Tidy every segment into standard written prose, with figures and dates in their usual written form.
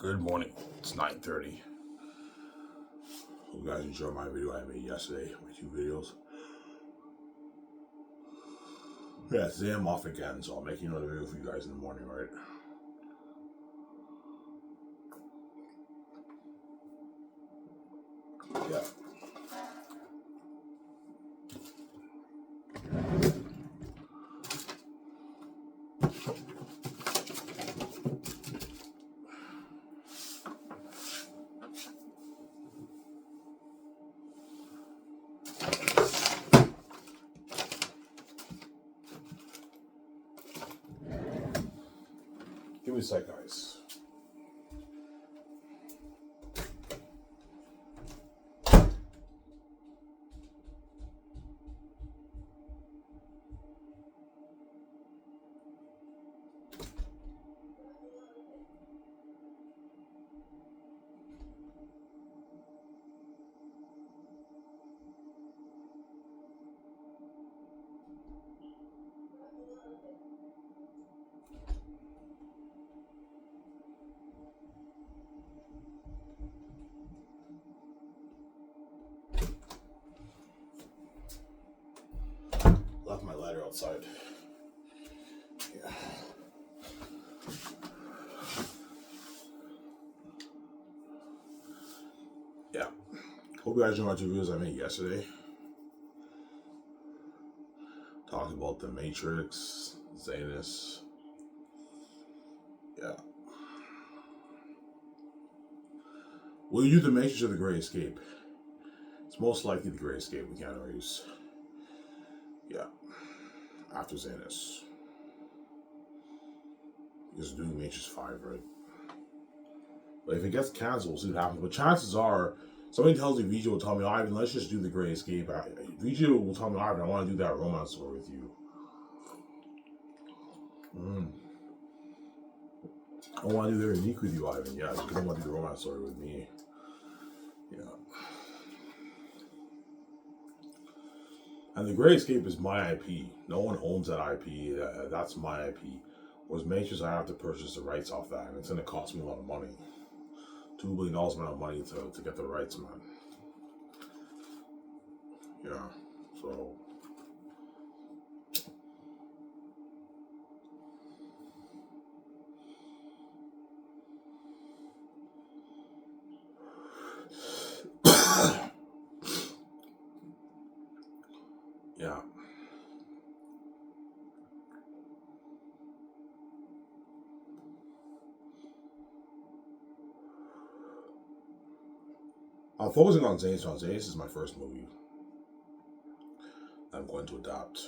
Good morning. It's 9:30. Hope you guys enjoyed my video I made yesterday. My two videos. Yeah, today I'm off again, so I'm making another video for you guys in the morning, right? Yeah. Give me a sec, guys. Left my lighter outside. Yeah. Yeah. Hope you guys enjoyed my two videos I made yesterday. Talking about the Matrix, Xanus. Yeah. Will you do the Matrix or the Great Escape? It's most likely the Great Escape with Keanu Reeves. Yeah. After Xanus. He's doing Matrix 5, right? But if it gets canceled, we'll see what happens. But chances are, somebody tells me, VJ will tell me, Ivan, let's just do the Great Escape. VJ will tell me, Ivan, I want to do that romance story with you. I want to do the unique with you, Ivan. Yeah, because I want to do the romance story with me. Yeah. And the Great Escape is my IP. No one owns that IP. That's my IP. Whereas Matrix, I have to purchase the rights off that, and it's going to cost me a lot of money. $2 billion amount of money to get the rights, man. Yeah. So. Yeah. I'm focusing on Xanus. Xanus is my first movie I'm going to adapt.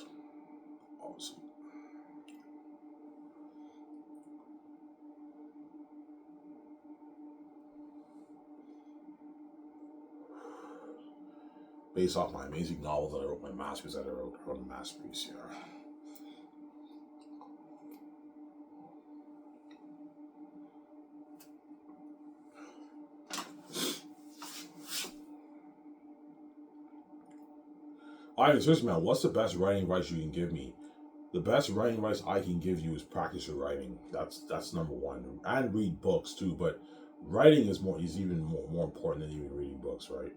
Obviously. Based off my amazing novel that I wrote, my masterpiece that I wrote a masterpiece, yeah. Alright, seriously, man, what's the best writing advice you can give me? The best writing advice I can give you is practice your writing. That's number one. And read books too, but writing is even more important than even reading books, right?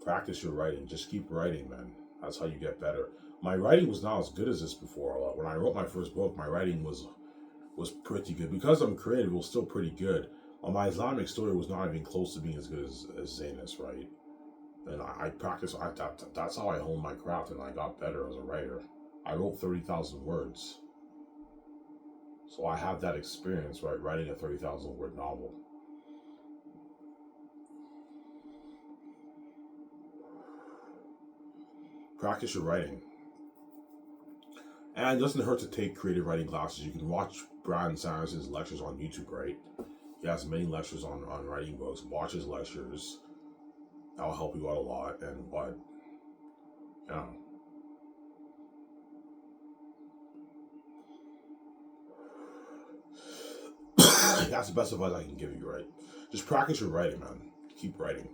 Practice your writing. Just keep writing, man. That's how you get better. My writing was not as good as this before. When I wrote my first book, my writing was pretty good. Because I'm creative, it was still pretty good. My Islamic story was not even close to being as good as Xanus, right? And I practiced. That's how I honed my craft, and I got better as a writer. I wrote 30,000 words. So I have that experience, right, writing a 30,000 word novel. Practice your writing. And it doesn't hurt to take creative writing classes. You can watch Brandon Sanderson's lectures on YouTube, right? He has many lectures on writing books. Watch his lectures. That'll help you out a lot. And what? Yeah. That's the best advice I can give you, right? Just practice your writing, man. Keep writing.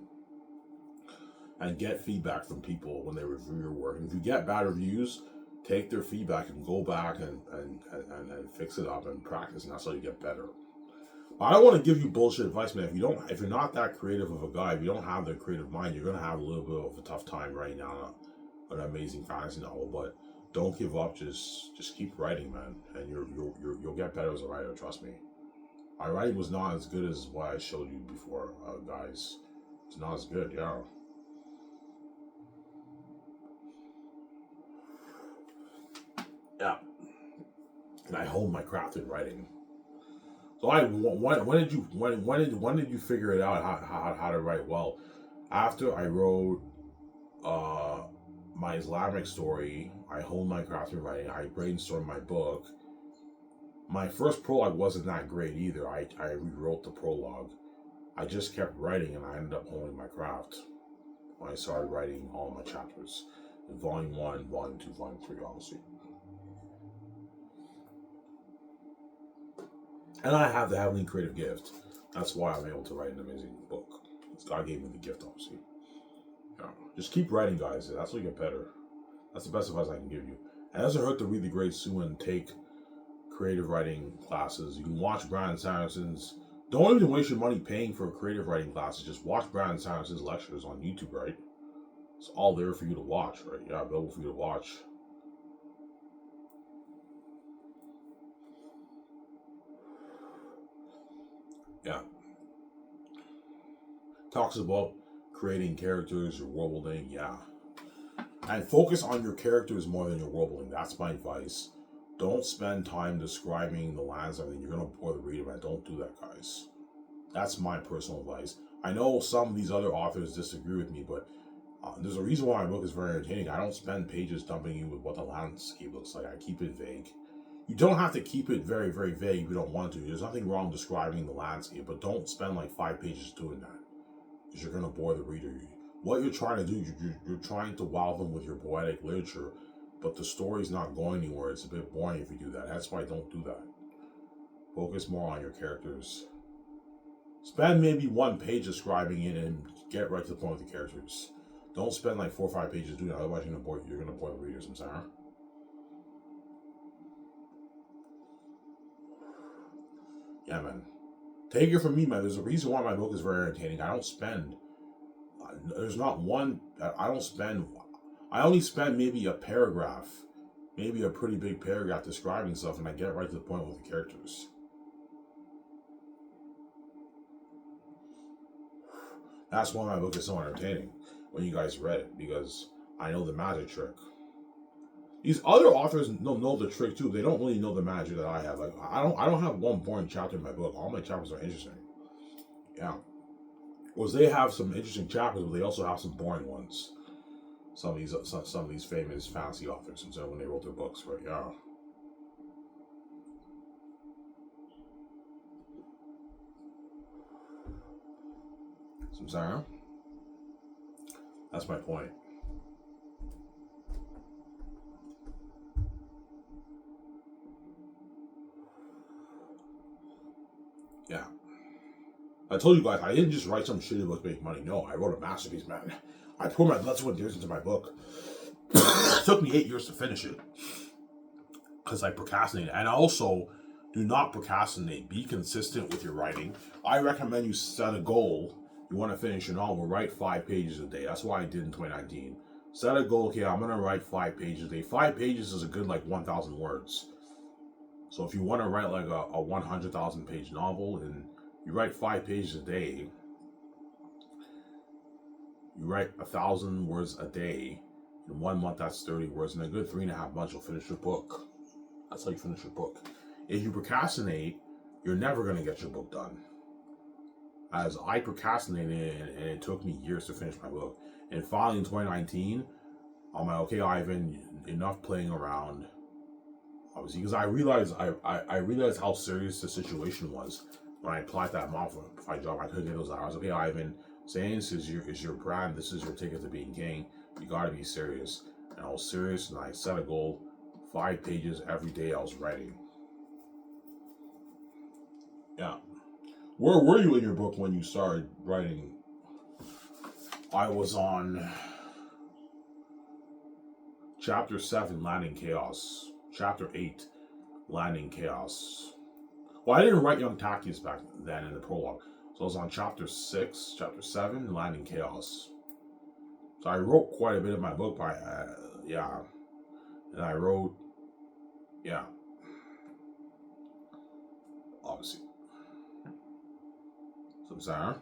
And get feedback from people when they review your work. And if you get bad reviews, take their feedback and go back and fix it up and practice, and that's how you get better. I don't want to give you bullshit advice, man. If you're not that creative of a guy, if you don't have the creative mind, you're gonna have a little bit of a tough time writing down an amazing fantasy novel. But don't give up. Just keep writing, man, and you'll get better as a writer. Trust me. My writing was not as good as what I showed you before, guys. It's not as good, yeah. Yeah. And I honed my craft in writing. So when did you figure it out how to write well? After I wrote my Islamic story, I honed my craft in writing. I brainstormed my book. My first prologue wasn't that great either. I rewrote the prologue. I just kept writing and I ended up honing my craft when I started writing all my chapters. In volume 1, volume 2, volume 3, obviously. And I have the heavenly creative gift. That's why I'm able to write an amazing book. God gave me the gift, obviously. Yeah. Just keep writing, guys. That's what you get better. That's the best advice I can give you. And it doesn't hurt to read The Great Sue and take creative writing classes. You can watch Brandon Sanderson's. Don't even waste your money paying for creative writing classes. Just watch Brandon Sanderson's lectures on YouTube, right? It's all there for you to watch, right? Yeah, available for you to watch. Yeah. Talks about creating characters, your world building, yeah. And focus on your characters more than your world building. That's my advice. Don't spend time describing the lands. I mean, you're going to bore the reader, man. Don't do that, guys. That's my personal advice. I know some of these other authors disagree with me, but there's a reason why my book is very entertaining. I don't spend pages dumping you with what the landscape looks like. I keep it vague. You don't have to keep it very, very vague if you don't want to. There's nothing wrong describing the landscape, but don't spend like 5 pages doing that, because you're going to bore the reader. What you're trying to do, you're trying to wow them with your poetic literature, but the story's not going anywhere. It's a bit boring if you do that. That's why I don't do that. Focus more on your characters. Spend maybe 1 page describing it and get right to the point with the characters. Don't spend like 4 or 5 pages doing that. Otherwise, you're gonna bore the readers. I'm sorry. Yeah, man. Take it from me, man. There's a reason why my book is very entertaining. I don't spend. There's not one. I don't spend. I only spend maybe a paragraph, maybe a pretty big paragraph describing stuff, and I get right to the point with the characters. That's why my book is so entertaining when you guys read it, because I know the magic trick. These other authors don't know the trick too. They don't really know the magic that I have. Like I don't have one boring chapter in my book. All my chapters are interesting. Yeah. Whereas they have some interesting chapters, but they also have some boring ones. Some of these famous fantasy authors, and so when they wrote their books, right? Yeah. Samsara. That's my point. Yeah. I told you guys, I didn't just write some shitty book to make money. No, I wrote a masterpiece, man. I poured my blood, sweat, and tears into my book. It took me 8 years to finish it because I procrastinated. And also, do not procrastinate. Be consistent with your writing. I recommend you set a goal. You want to finish your novel, write 5 pages a day. That's what I did in 2019. Set a goal, okay, I'm going to write 5 pages a day. 5 pages is a good, like, 1,000 words. So if you want to write, like, a 100,000 page novel, and you write 5 pages a day, you write 1,000 words a day. In 1 month, that's 30 words. In a good 3.5 months, you'll finish your book. That's how you finish your book. If you procrastinate, you're never going to get your book done. As I procrastinated, and it took me years to finish my book. And finally, in 2019, I'm like, okay, Ivan, enough playing around. Obviously, because I realized how serious the situation was when I applied that amount for my job. I couldn't get those hours. Okay, Ivan, Xanus is your brand. This is your ticket to being king. You gotta be serious. And I was serious, and I set a goal. 5 pages every day I was writing. Yeah. Where were you in your book when you started writing? I was on chapter 7, Landing Chaos. Chapter 8, Landing Chaos. Well, I didn't write Young Tactius back then in the prologue. So I was on chapter 6, chapter 7, Land in Chaos. So I wrote quite a bit of my book by, yeah. And I wrote, yeah. Obviously. So I'm sorry.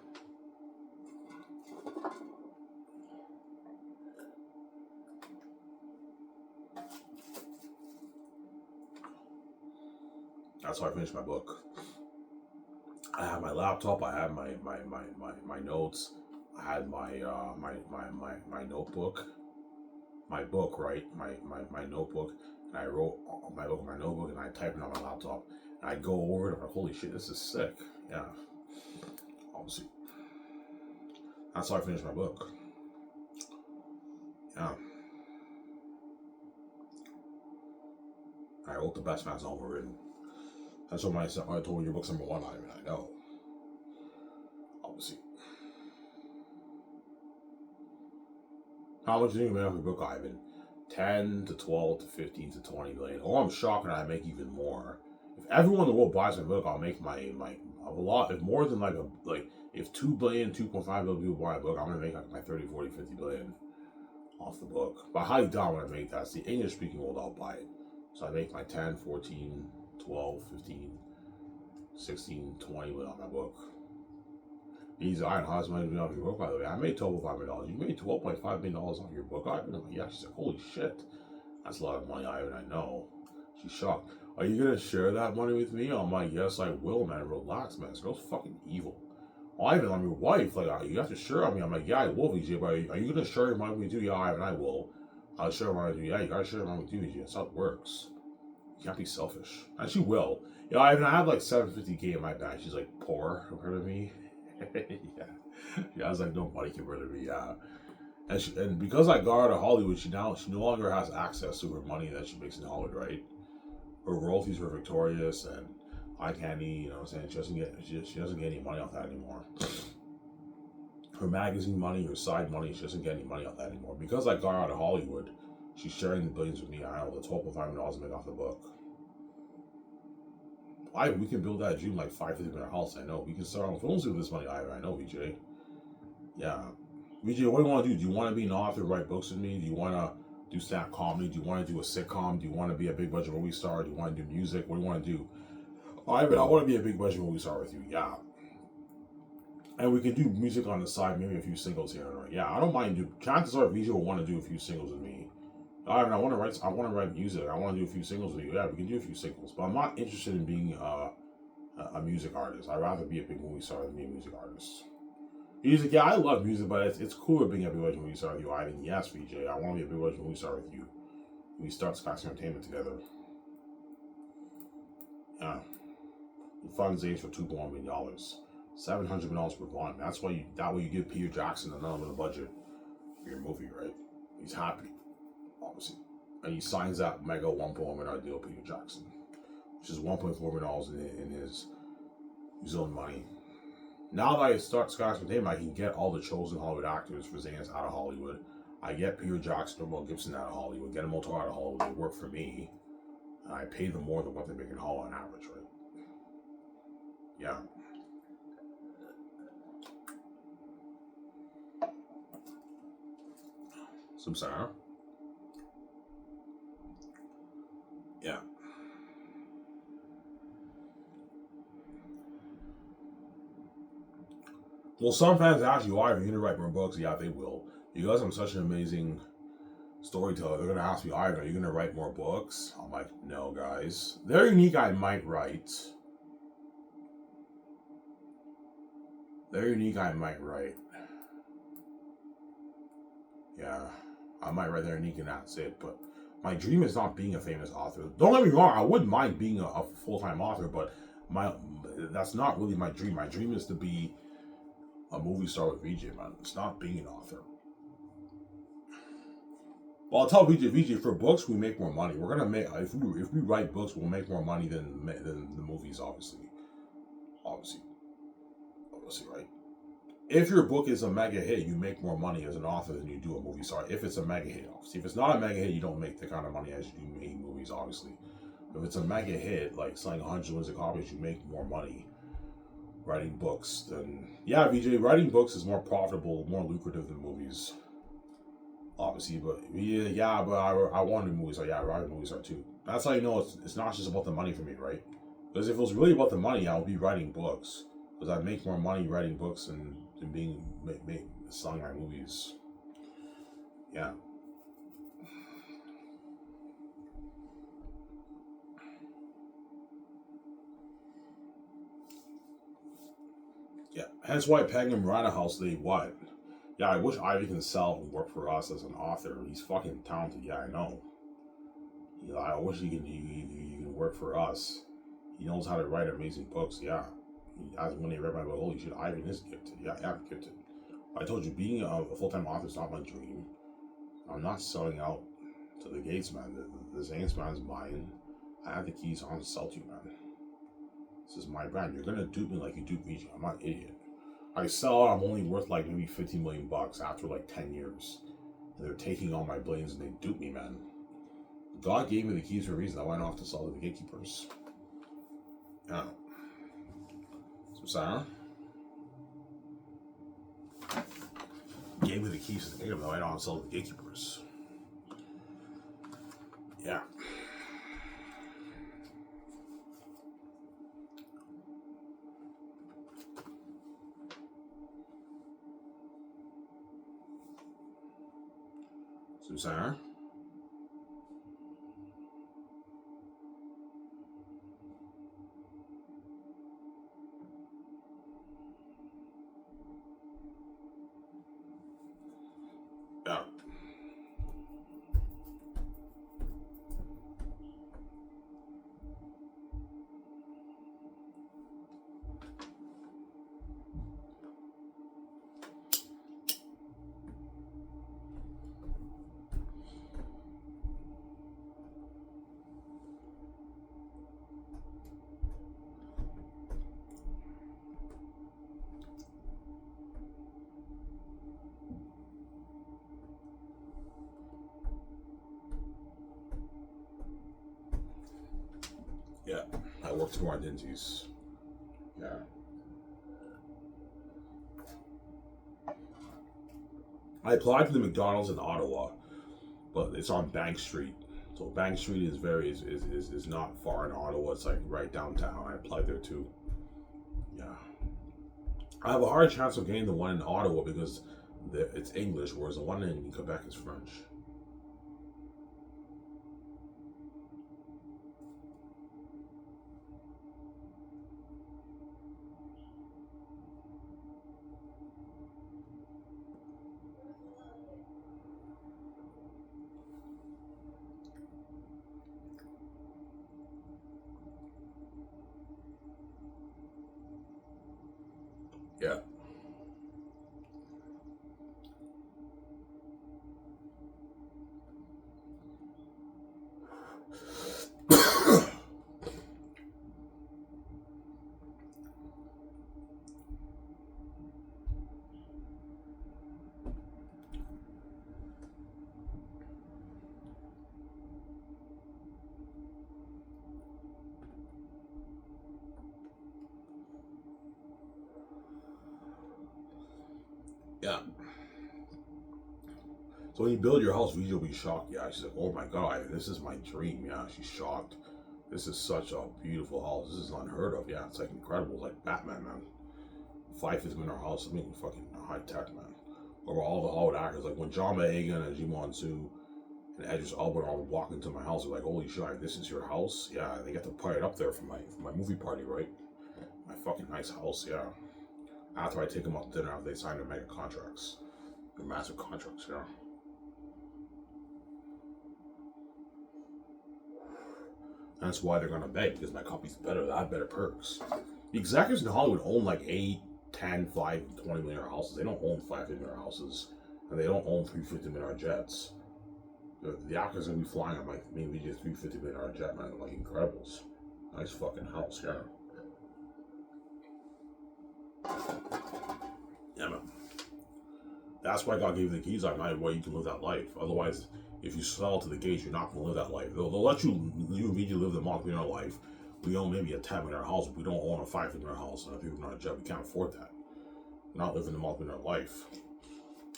That's how I finished my book. I had my laptop, I had my notes, I had my notebook, my book, right? My notebook, and I wrote my book in my notebook, and I typed it on my laptop, and I go over it, I'm like, holy shit, this is sick. Yeah. Obviously. That's how I finished my book. Yeah. I wrote the best man's novel written. That's what I told you your book's number one, I know. Obviously. How much do you make off your book, Ivan? 10 to 12 to 15 to 20 million. Oh, I'm shocked and I make even more. If everyone in the world buys my book, I'll make my a lot. If more than if 2 billion, 2.5 billion people buy a book, I'm gonna make like my 30, 40, 50 billion off the book. But I highly doubt when I make that. It's the English speaking world I'll buy it. So I make my 10, 14, 12, 15, 16, 20 without my book. He's iron how's money off your book, by the way. I made $12.5 million. You made $12.5 million off your book. I'm like, yeah, she's like, holy shit. That's a lot of money, Ivan, I know. She's shocked. Are you gonna share that money with me? I'm like, yes, I will, man. Relax, man. This girl's fucking evil. Oh, Ivan, I'm your wife. Like, you have to share on me. I'm like, yeah, I will, VJ, but are you gonna share your money with me too? Yeah, Ivan, I will. I'll share money with you. Yeah, you gotta share money with you, VJ. That's how it works. You can't be selfish. And she will. Yeah, Ivan, I have like $750K in my bank. She's like, poor compared to me. Yeah, I was like, nobody can rid of me. Yeah, and because I got her to Hollywood, she no longer has access to her money that she makes in Hollywood. Right, her royalties were Victorious and Eye Candy. You know what I'm saying? She doesn't get any money off that anymore. Her magazine money, her side money, she doesn't get any money off that anymore. Because I got her out of Hollywood, she's sharing the billions with me. I know the $12.5 million I make off the book. We can build that dream like $550 million house. I know. We can start on films with this money. I know, VJ. Yeah. VJ, what do you want to do? Do you want to be an author, write books with me? Do you want to do stand-up comedy? Do you want to do a sitcom? Do you want to be a big budget movie star? Do you want to do music? What do you want to do? I want to be a big budget movie star with you. Yeah. And we can do music on the side, maybe a few singles here and there. Yeah, I don't mind. Chances are VJ will want to do a few singles with me. I want to write music. I want to do a few singles with you. Yeah, we can do a few singles. But I'm not interested in being a music artist. I'd rather be a big movie star than be a music artist. He's like, yeah, I love music, but it's cooler being a big budget movie star with you, Ivan. Yes, VJ, I want to be a big budget movie star with you. We start Sky's Entertainment together. Yeah. The funds raised for $2.1 million. $700 million per volume. That's why you give Peter Jackson another budget for your movie, right? He's happy. Obviously. And he signs that mega $1.1 million deal with Peter Jackson, which is $1.4 million in his own money. Now that I start Sky's Entertainment, I can get all the chosen Hollywood actors for Xanus out of Hollywood. I get Peter Jackson or Mel Gibson out of Hollywood, get them all out of Hollywood, they work for me. And I pay them more than what they make in Hollywood on average, right? Yeah. Some sour. Yeah. Well, some fans ask you, why are you going to write more books? Yeah, they will. Because I'm such an amazing storyteller, they're going to ask me, Ivan, are you going to write more books? I'm like, no, guys. They're unique, I might write. They're unique, I might write. Yeah, I might write They're Unique and that's it, but my dream is not being a famous author. Don't get me wrong, I wouldn't mind being a full-time author, but that's not really my dream. My dream is to be a movie star with VJ, man. It's not being an author. Well, I'll tell VJ, for books, we make more money. We're gonna make, if we write books, we'll make more money than the movies, obviously. Obviously, right? If your book is a mega hit, you make more money as an author than you do a movie star. If it's a mega hit, obviously. If it's not a mega hit, you don't make the kind of money as you do making movies, obviously. If it's a mega hit, like selling hundreds of millions of copies, you make more money writing books than yeah, VJ. Writing books is more profitable, more lucrative than movies, obviously. But yeah, but I want to do movies. So yeah, writing movies are too. That's how you know it's not just about the money for me, right? Because if it was really about the money, I would be writing books. Because I'd make more money writing books than being selling my movies. Yeah. Yeah. Hence why Peg and Rana House, they what? Yeah, I wish Ivy can sell and work for us as an author. He's fucking talented. Yeah, I know. I wish he can work for us. He knows how to write amazing books. Yeah. When they read my book, holy shit, Ivan is gifted. Yeah, I'm gifted. I told you, being a full-time author is not my dream. I'm not selling out to the gates, man. The Xanus man is mine. I have the keys on to sell to you, man. This is my brand. You're gonna dupe me like you dupe me. I'm not an idiot. I sell out, I'm only worth like maybe 50 million bucks after like 10 years. And they're taking all my billions and they dupe me, man. God gave me the keys for a reason. I went off to sell to the gatekeepers. Yeah. So, Sarah gave me the keys to the kingdom. I went off to sell to the gatekeepers. Yeah. Sarah. Yeah. Yeah. I worked for identities. Yeah. I applied for the McDonald's in Ottawa, but it's on Bank Street. So Bank Street is not far in Ottawa. It's like right downtown. I applied there too. Yeah. I have a hard chance of getting the one in Ottawa because it's English, whereas the one in Quebec is French. Yeah. Yeah. So when you build your house, Vija will be shocked. Yeah, she's like, "Oh my god, this is my dream." Yeah, she's shocked. This is such a beautiful house. This is unheard of. Yeah, it's like incredible. It's like Batman, man. 5 in our house. I mean, fucking high tech, man. Over all the Hollywood actors, like when John Boyega and Jimon Su and Idris Elba all walk into my house, they're like, "Holy shit, this is your house?" Yeah, they get to put it up there for my movie party, right? My fucking nice house, yeah. After I take them out to dinner, after they sign their mega contracts, their massive contracts, yeah. That's why they're gonna beg, because my copy's better. I have better perks. The executives in Hollywood own like 8, 10, 5, 20 million houses. They don't own 5 million houses, and they don't own 350 million jets. The actors gonna be flying on like maybe just 350 million jet, man, like Incredibles. Nice fucking house, yeah. Yeah, man. That's why God gave you the keys at night, where you can live that life. Otherwise, if you sell to the gates, you're not going to live that life. They'll let you immediately live the multi-millionaire life. We own maybe a 10-millionaire house, but we don't own a 5-millionaire house and a 3-millionaire jet. We can't afford that. We're not living the multi-millionaire life.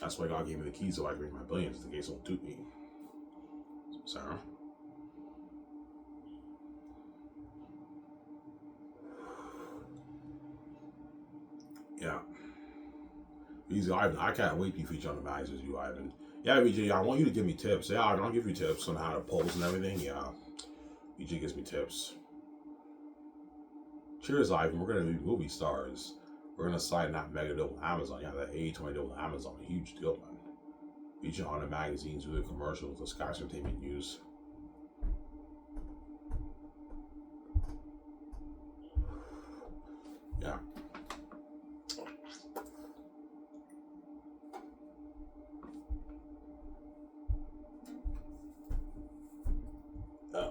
That's why God gave me the keys so I can make my billions. The gates don't toot me. Sarah? Yeah. Easy, Ivan. I can't wait to feature on the magazines, you, Ivan. Yeah, VJ, I want you to give me tips. Yeah, I'll give you tips on how to pose and everything. Yeah. VJ gives me tips. Cheers, Ivan. We're going to be movie stars. We're going to sign that mega deal with Amazon. Yeah, that A20 deal with Amazon. A huge deal, man. Feature on the magazines, do the commercials, the Sky Entertainment News. Yeah. Yeah.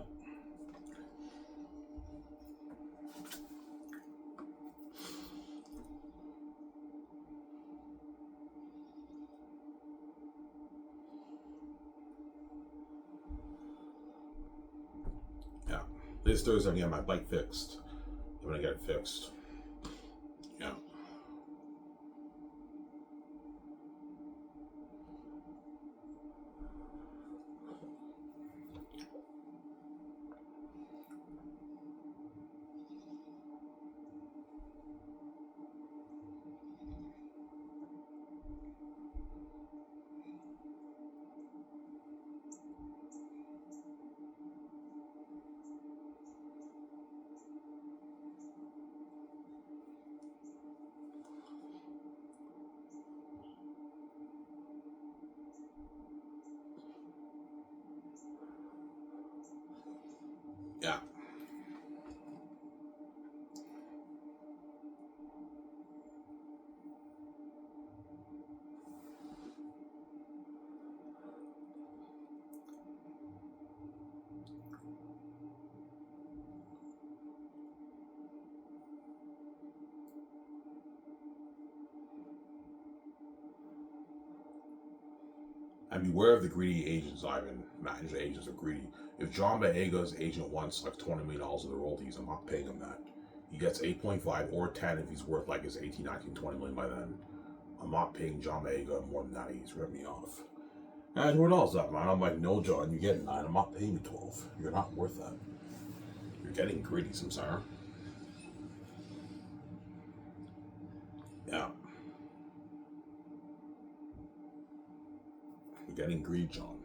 This Thursday, I'm getting my bike fixed. I'm going to get it fixed. Yeah. Yeah. And beware of the greedy agents, Ivan. Manager agents are greedy. If John Boyega's agent wants like $20 million of the royalties, I'm not paying him that. He gets 8.5 or 10 if he's worth like his 18, 19, 20 million by then. I'm not paying John Boyega more than that. He's ripped me off. And what else that, man? I'm like, no, John, you get 9. I'm not paying you 12. You're not worth that. You're getting greedy, Samsara. Yeah. You're getting greedy, John.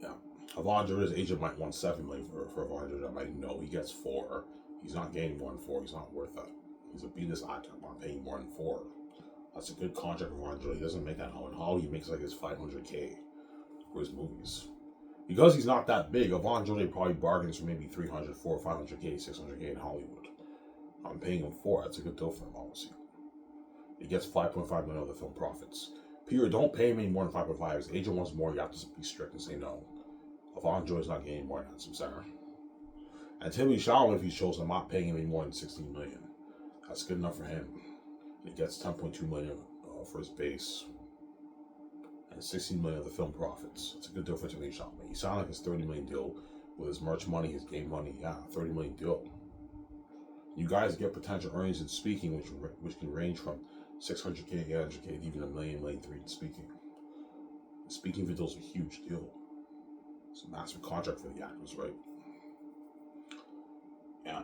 Yeah. Avondra's agent might want 7 million for Avondra. I'm like, no, he gets 4. He's not getting more than 4. He's not worth that. He's a business actor. I'm not paying more than 4. That's a good contract for Avondra. He doesn't make that how in Hollywood. He makes like his $500K for his movies. Because he's not that big, Avondra probably bargains for maybe 300, 400, 500K, 600K in Hollywood. I'm paying him 4. That's a good deal for him, obviously. He gets 5.5 million of the film profits. Peter, don't pay him any more than 5.5. His agent wants more. You have to be strict and say no. Avon Joy's not getting more than that, Samsara. And Timothy Chalamet, if he shows, I'm not paying him any more than 16 million. That's good enough for him. And he gets 10.2 million for his base. And 16 million of the film profits. It's a good deal for Timothy Chalamet. He signed like his 30 million deal with his merch money, his game money. Yeah, 30 million deal. You guys get potential earnings in speaking, which can range from 600K, 800K, even $1 million, $1.3 million in speaking. The speaking videos are a huge deal. It's a massive contract for the actors, right? Yeah.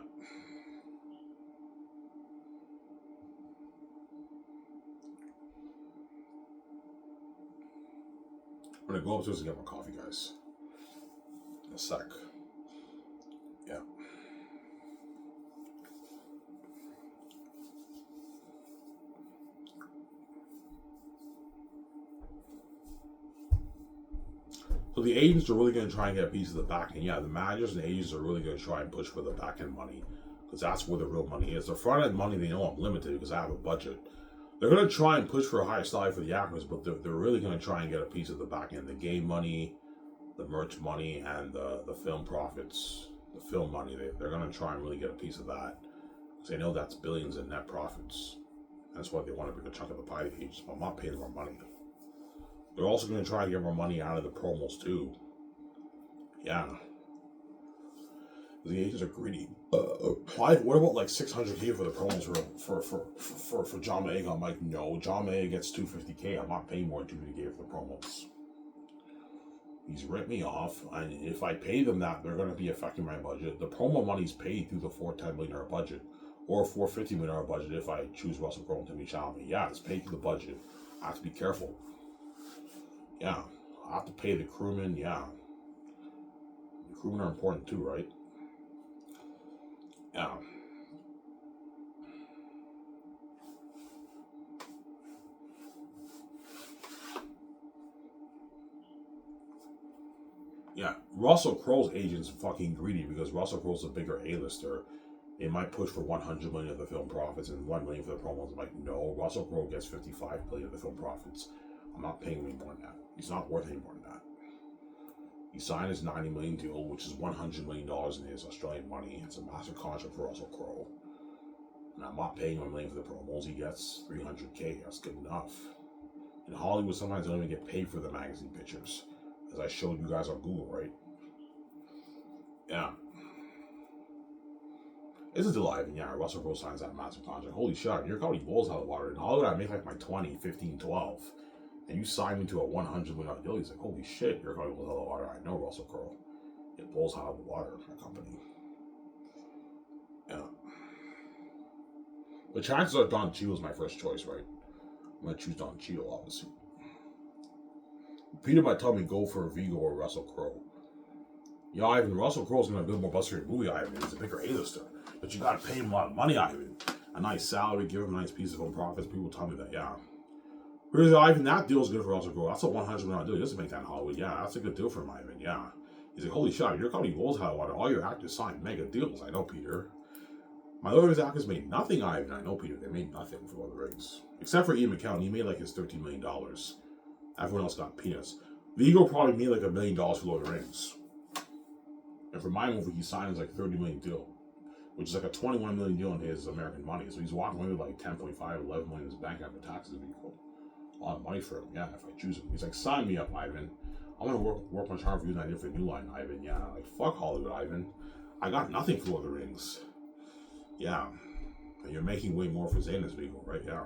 I'm gonna go upstairs and get my coffee, guys. In a sec. Yeah. So the agents are really going to try and get a piece of the back end. Yeah, the managers and agents are really going to try and push for the back end money because that's where the real money is. The front end money, they know I'm limited because I have a budget. They're going to try and push for a higher salary for the actors, but they're really going to try and get a piece of the back end. The game money, the merch money, and the film profits, the film money. They're going to try and really get a piece of that because they know that's billions in net profits. That's why they want a bigger chunk of the pie agents. But I'm not paying more money. They're also going to try to get more money out of the promos too. Yeah. The agents are greedy. What about like $600K for the promos for John Maega? I'm like, no, John Maega gets $250K. I'm not paying more than $250K for the promos. He's ripped me off, and if I pay them that, they're going to be affecting my budget. The promo money's paid through the $410 million budget, or $450 million budget if I choose Russell Crowe and Timmy Chalamet. Yeah, it's paid through the budget. I have to be careful. Yeah, I have to pay the crewmen. Yeah, the crewmen are important too, right? Yeah. Yeah, Russell Crowe's agent's fucking greedy because Russell Crowe's a bigger A-lister. They might push for $100 million of the film profits and $1 million for the promos. I'm like, no, Russell Crowe gets $55 million of the film profits. I'm not paying him any more than that. He's not worth any more than that. He signed his $90 million deal, which is $100 million in his Australian money. It's a massive contract for Russell Crowe. And I'm not paying him $1 million for the promos. He gets $300K. That's good enough. In Hollywood, sometimes they don't even get paid for the magazine pictures, as I showed you guys on Google, right? Yeah. It's a delight, and yeah, Russell Crowe signs that massive contract. Holy shit, your company blows out of the water. In Hollywood, I make like my 20, 15, 12. And you sign me to a $100 million deal. He's like, holy shit, your company blows out of the water. I know Russell Crowe. It blows out of the water, my company. Yeah. The chances are Don Cheadle's my first choice, right? I'm going to choose Don Cheadle, obviously. Peter might tell me go for Vigo or Russell Crowe. Yeah, Ivan, Russell Crowe's going to build more buzz for your movie, Ivan. He's a bigger A-lister. But you got to pay him a lot of money, Ivan. A nice salary, give him a nice piece of film profits. People tell me that, yeah. Here's Ivan, that deal's good for Russell Crowe. That's a $100 million deal. He doesn't make that in Hollywood. Yeah, that's a good deal for him, Ivan. Yeah. He's like, holy shit, your company blows out of water. All your actors signed mega deals. I know, Peter. My other actors made nothing, Ivan. I know, Peter. They made nothing for Lord of the Rings. Except for Ian McKellen. He made like his $13 million. Everyone else got peanuts. Vigo probably made like $1 million for Lord of the Rings. And for my movie, he signed his like $30 million deal, which is like a $21 million deal in his American money. So he's walking away with like 10.5, 11 million in his bank after taxes. A lot of money for him, yeah, if I choose him. He's like, sign me up, Ivan. I'm gonna work much harder for you than I did for New Line, Ivan. Yeah, like, fuck Hollywood, Ivan. I got nothing for Lord of the Rings. Yeah. And you're making way more for Xanus Book, right? Yeah.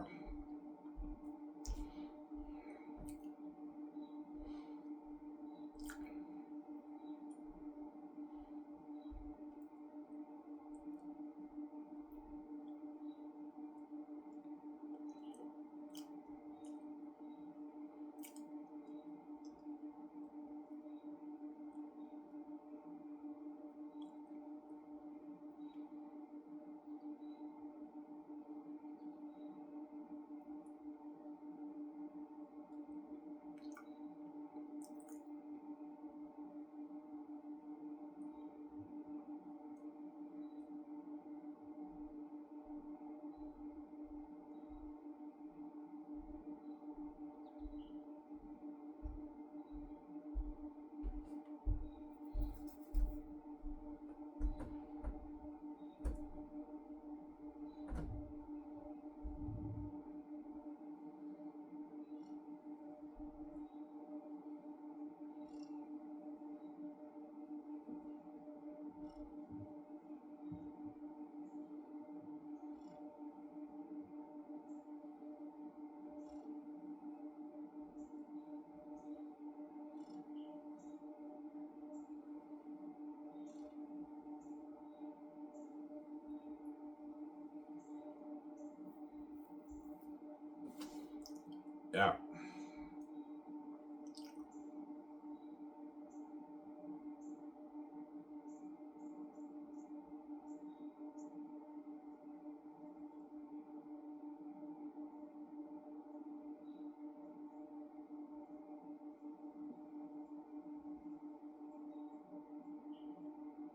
Yeah.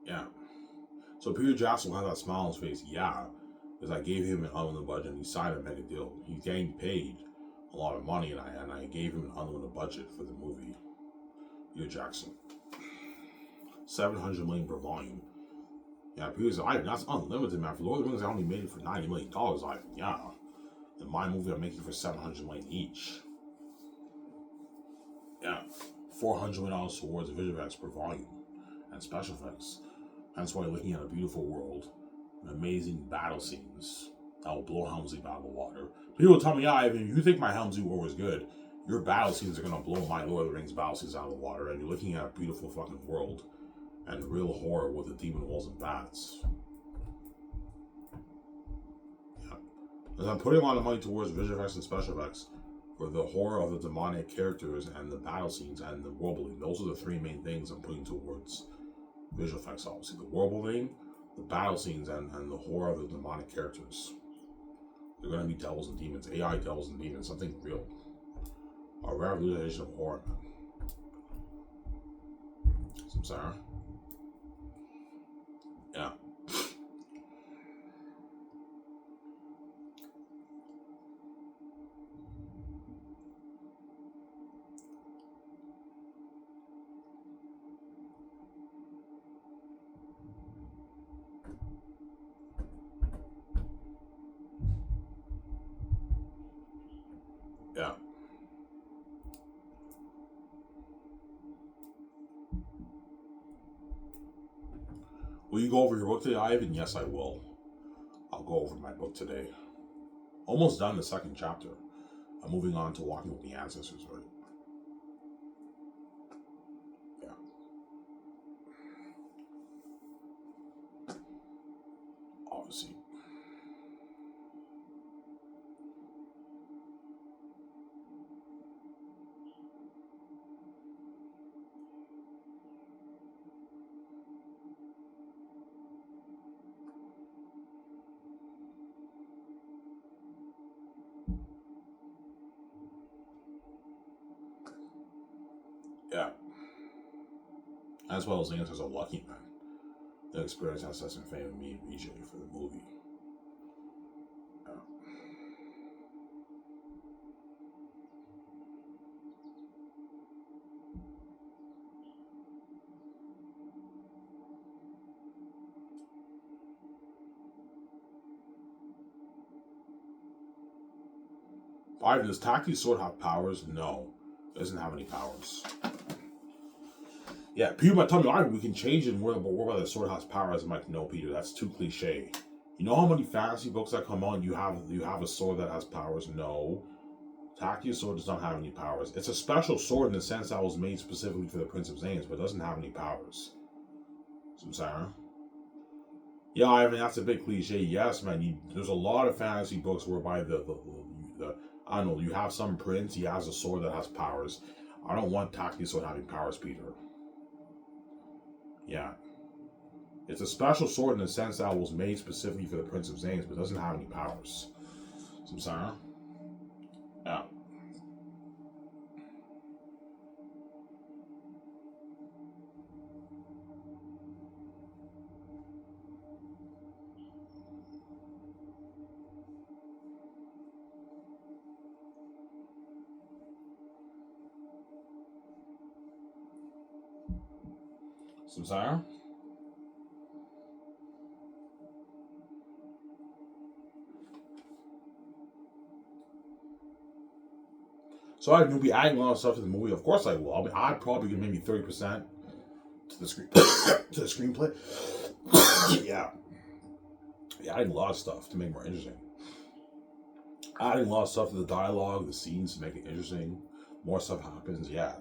Yeah. So Peter Jackson had that smile on his face, yeah, because I gave him an unlimited budget and he signed a mega deal. He's getting paid a lot of money and I gave him an unlimited budget for the movie. Peter Jackson. $700 million per volume. Yeah, Peter's Ivan, that's unlimited, man. For Lord of the Rings, I only made it for $90 million, Ivan. Yeah. In my movie, I'm making for $700 million each. Yeah, $400 million towards visual effects per volume and special effects. That's why you're looking at a beautiful world, and amazing battle scenes that will blow Helmsley out of the water. People tell me, yeah, Ivan, if you think my Helmsley War was good, your battle scenes are gonna blow my Lord of the Rings battle scenes out of the water, and you're looking at a beautiful fucking world and real horror with the demon wolves and bats. Yeah. As I'm putting a lot of money towards visual effects and special effects for the horror of the demonic characters and the battle scenes and the world building. Those are the three main things I'm putting towards visual effects, obviously. The world building, the battle scenes, and the horror of the demonic characters. They're going to be devils and demons, AI devils and demons, something real. A revolution of horror, man. Some Sarah. Yeah. Yeah. Will you go over your book today, Ivan? Yes, I will. I'll go over my book today. Almost done the second chapter. I'm moving on to Walking with the Ancestors, right? Yeah. Obviously. Yeah. As well as Xanus as a lucky man. The experience has such in favor of me and BJ for the movie. Yeah. Ivan, does Taki's sword have powers? No. It doesn't have any powers. Yeah, people might tell me, Ivan, we can change it and worry about the sword has powers. I'm like, no, Peter, that's too cliche. You know how many fantasy books that come on, you have a sword that has powers? No. Taki's sword does not have any powers. It's a special sword in the sense that it was made specifically for the Prince of Xanus, but it doesn't have any powers. So, Sarah? Yeah, I mean, that's a big cliche. Yes, man, there's a lot of fantasy books whereby the I don't know, you have some prince, he has a sword that has powers. I don't want Taki's sword having powers, Peter. Yeah. It's a special sword in the sense that it was made specifically for the Prince of Xanus, but it doesn't have any powers. So, Sarah? Yeah. So, Sarah? So I'd be adding a lot of stuff to the movie. Of course I will. I mean, I'd probably give maybe 30% to the screen to the screenplay. Yeah. Yeah, adding a lot of stuff to make it more interesting. Adding a lot of stuff to the dialogue, the scenes to make it interesting. More stuff happens, yeah.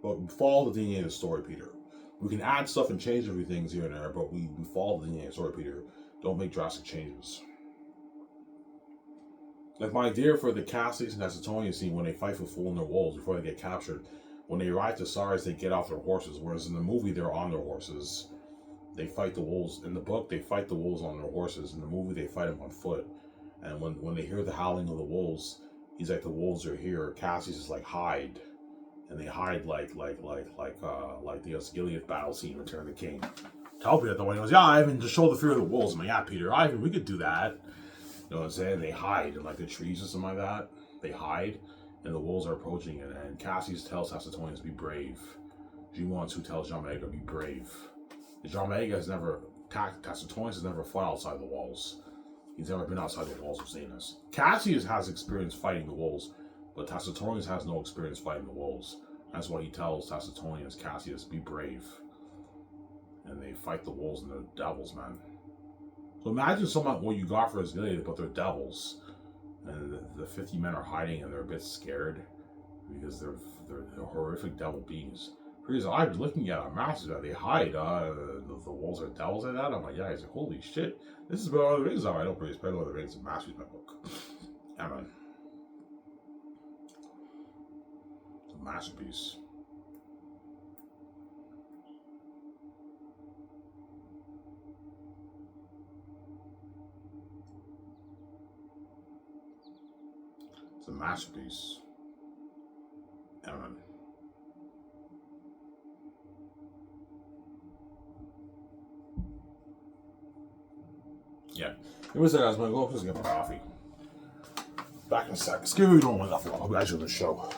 But follow the DNA of the story, Peter. We can add stuff and change a few things here and there, but we follow the DNA of the story, Peter. Don't make drastic changes. Like my idea for the Cassius and Acetonian scene when they fight for Fool and their wolves before they get captured. When they arrive to Sars, they get off their horses, whereas in the movie, they're on their horses. They fight the wolves. In the book, they fight the wolves on their horses. In the movie, they fight them on foot. And when they hear the howling of the wolves, he's like, the wolves are here. Cassius is like, hide. And they hide like the Osgiliath battle scene in Return of the King. Tell Peter the way he goes, yeah, Ivan, just show the fear of the wolves. I'm like, yeah, Peter, Ivan, we could do that. You know what I'm saying? They hide in like the trees or something like that. They hide, and the wolves are approaching it. And Cassius tells Acetonius to be brave. G1 tells Jean Mega to be brave. Jean Mega has never attacked. Acetonius has never fought outside the walls. He's never been outside the walls of Xanus. Cassius has experience fighting the wolves, but Tacitonius has no experience fighting the wolves. That's why he tells Tacitonius, Cassius, be brave. And they fight the wolves and they're devils, man. So imagine someone what you got for his gladiator, but they're devils. And the 50 men are hiding and they're a bit scared because they're horrific devil beings. Because I'm looking at a master that they hide. The wolves are devils like that. I'm like, yeah, he's like, holy shit. This is what Lord of the Rings are. I don't really respect Lord of the Rings. Master's my book. Yeah, man. It's a masterpiece. It's a masterpiece. Yeah, man. Yeah. Anyways, guys, I'm gonna go upstairs and get my coffee. Back in a sec. Excuse me, we don't want enough. I'll be actually on the show.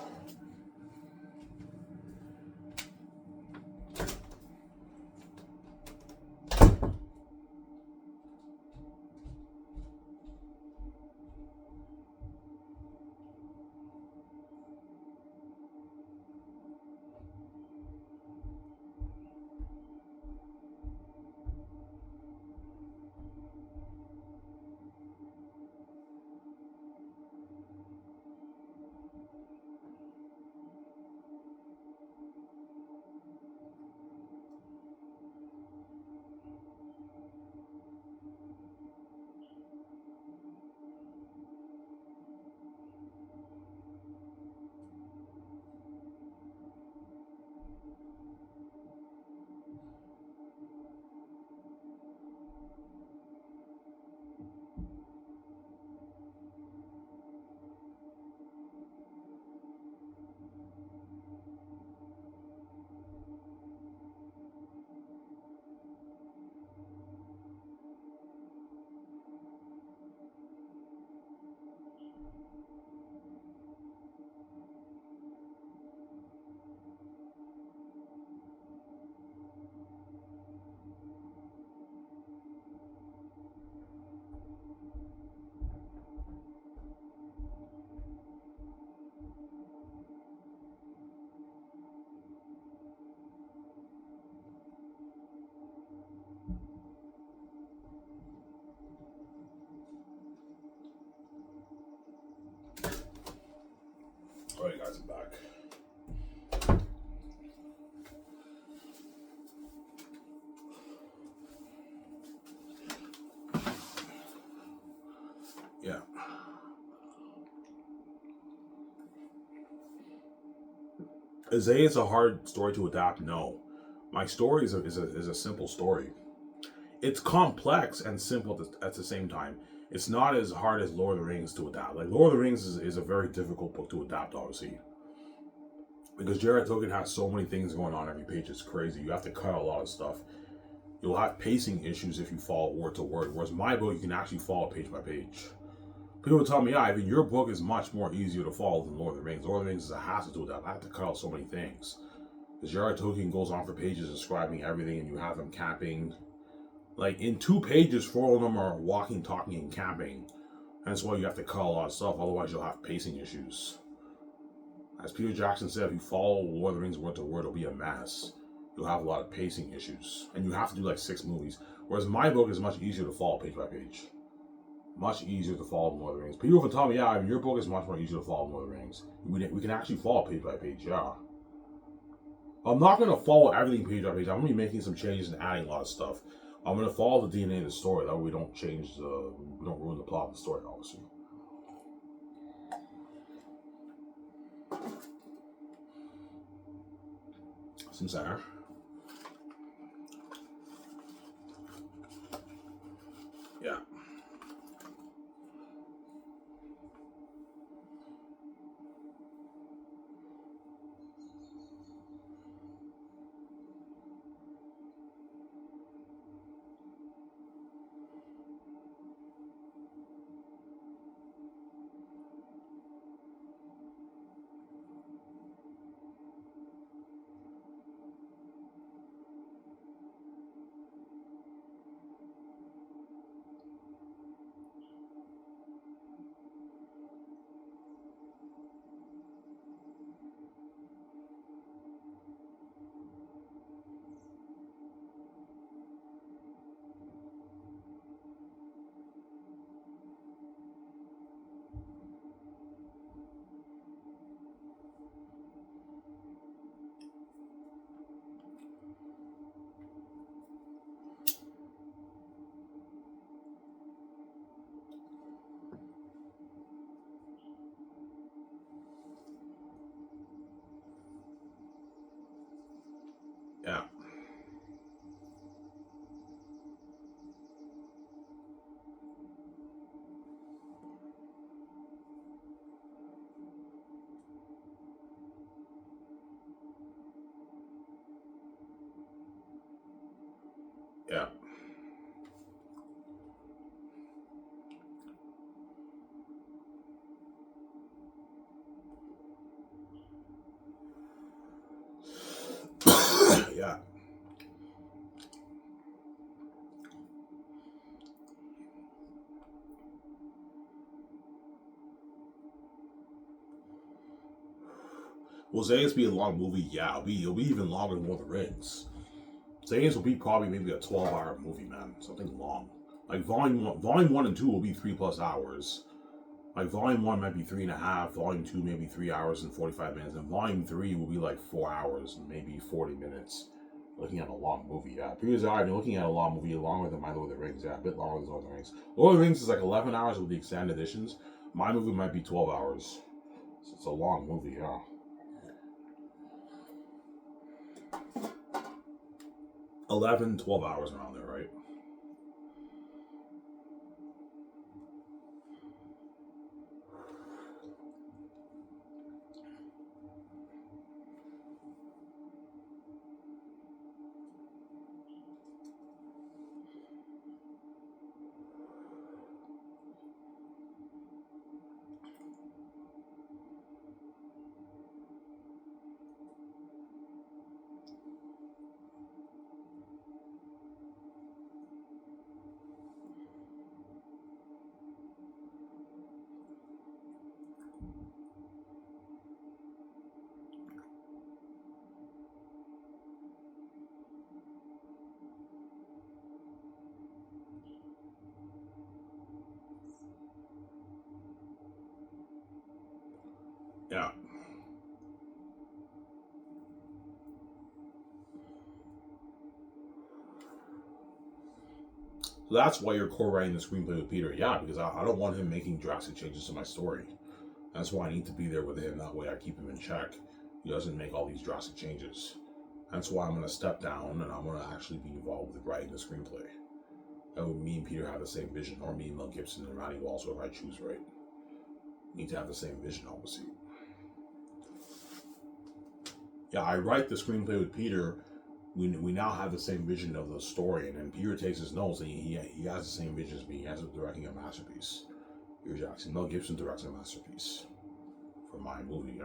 Alright, guys, I'm back. Yeah. Is it's a hard story to adapt? No. My story is a simple story. It's complex and simple at the same time. It's not as hard as Lord of the Rings to adapt. Like, Lord of the Rings is a very difficult book to adapt, obviously. Because Jared Tolkien has so many things going on every page, it's crazy. You have to cut a lot of stuff. You'll have pacing issues if you follow word to word. Whereas my book, you can actually follow page by page. People tell me, yeah, Ivan, your book is much more easier to follow than Lord of the Rings. Lord of the Rings is a hassle to adapt. I have to cut out so many things. Because Jared Tolkien goes on for pages describing everything, and you have them camping. Like, in 2 pages, 4 of them are walking, talking, and camping. That's why you have to cut a lot of stuff, otherwise you'll have pacing issues. As Peter Jackson said, if you follow Lord of the Rings word to word, it'll be a mess. You'll have a lot of pacing issues. And you have to do like 6 movies. Whereas my book is much easier to follow page by page. Much easier to follow than Lord of the Rings. People often tell me, yeah, your book is much more easier to follow than Lord of the Rings. We can actually follow page by page, yeah. I'm not going to follow everything page by page. I'm going to be making some changes and adding a lot of stuff. I'm going to follow the DNA of the story. That way we don't we don't ruin the plot of the story, obviously. Some center. Yeah. Yeah. Yeah. Will Xanus be a long movie? Yeah, it'll be even longer than Lord of the Rings. Xanus will be probably maybe a 12-hour movie, man. Something long. Like volume one and two will be 3+ hours. Like volume one might be 3.5, volume two maybe 3 hours and 45 minutes, and volume three will be like 4 hours and maybe 40 minutes. Looking at a long movie, yeah. Because I've been looking at a long movie longer than my Lord of the Rings, yeah, a bit longer than Lord of the Rings. Lord of the Rings is like 11 hours with the extended editions. My movie might be 12 hours. So it's a long movie, yeah. 11, 12 hours around there, right? Yeah. So that's why you're co-writing the screenplay with Peter. Yeah, because I don't want him making drastic changes to my story. That's why I need to be there with him. That way I keep him in check. He doesn't make all these drastic changes. That's why I'm going to step down and I'm going to actually be involved with writing the screenplay. That would mean Peter have the same vision, or me, Mel Gibson, and Randy Walsh, if I choose right. Need to have the same vision, obviously. Yeah, I write the screenplay with Peter. We now have the same vision of the story, and then Peter takes his notes, and he has the same vision as me. He ends up directing a masterpiece. Peter Jackson. Mel Gibson directs a masterpiece for my movie.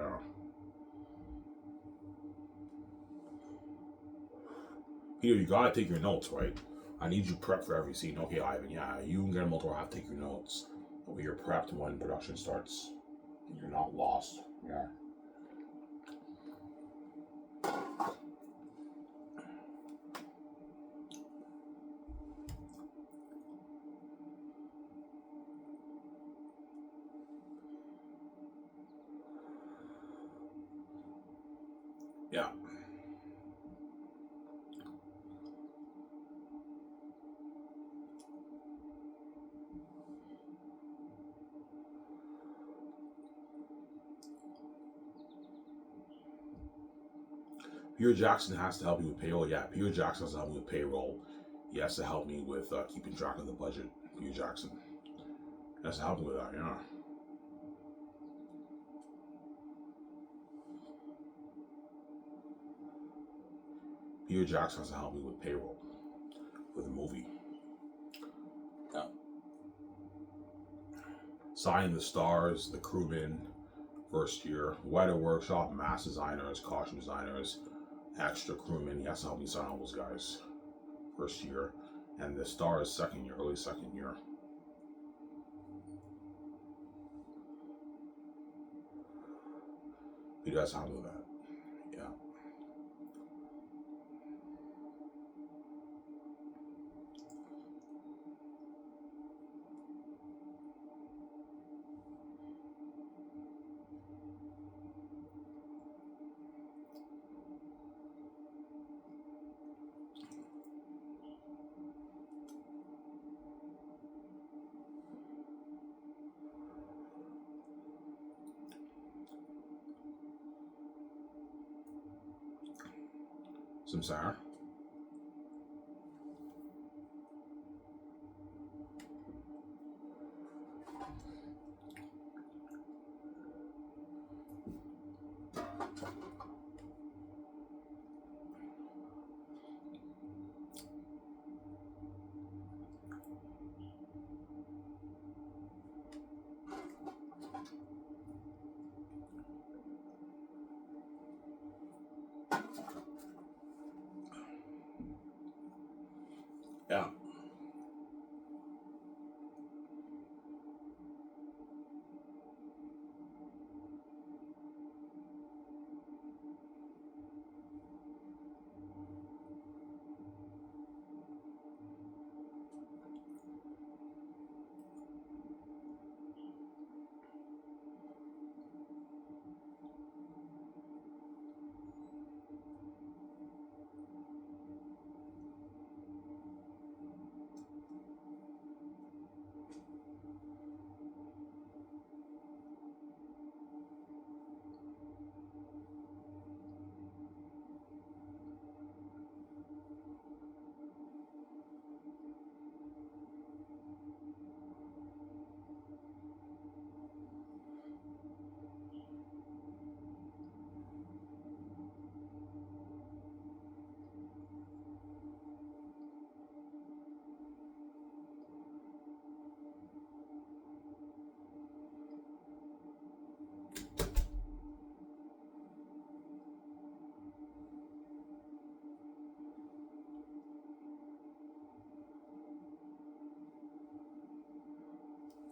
Peter, you gotta take your notes, right? I need you prepped for every scene. Okay, Ivan, yeah, you and Guillermo will have to take your notes. That way you're prepped when production starts. And you're not lost. Yeah. Yeah. Peter Jackson has to help me with payroll. Yeah, Peter Jackson has to help me with payroll. He has to help me with keeping track of the budget. Peter Jackson. He has to help me with that, yeah. Peter Jackson has to help me with payroll for the movie. Yeah. Signing the stars, the crewmen, first year. Weather workshop, mass designers, costume designers, extra crewmen. He has to help me sign all those guys. First year. And the stars, second year, early second year. He does handle that. Yeah. Samsara. Yeah.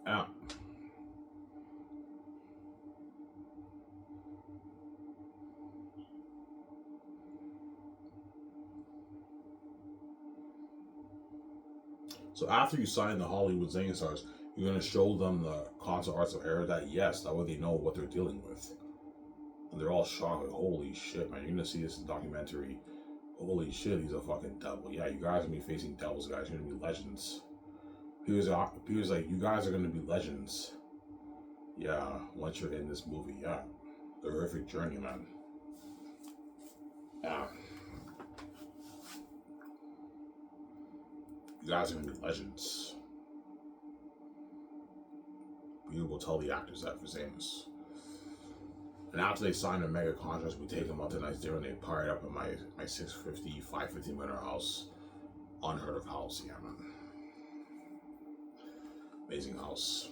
Yeah. So after you sign the Hollywood Zane Stars, you're gonna show them the concert arts of error that yes, that way they know what they're dealing with. And they're all shocked, like, holy shit, man, you're gonna see this in documentary. Holy shit, he's a fucking devil. Yeah, you guys are gonna be facing devils, guys. You're gonna be legends. He was like, you guys are gonna be legends. Yeah, once you're in this movie, yeah. The horrific journey, man. Yeah. You guys are gonna be legends. You will tell the actors that for Xanus. And after they sign a mega contract, we take them out to nice dinner and they party up at my 650, 550 minute house. Unheard of house, yeah, man. Amazing house.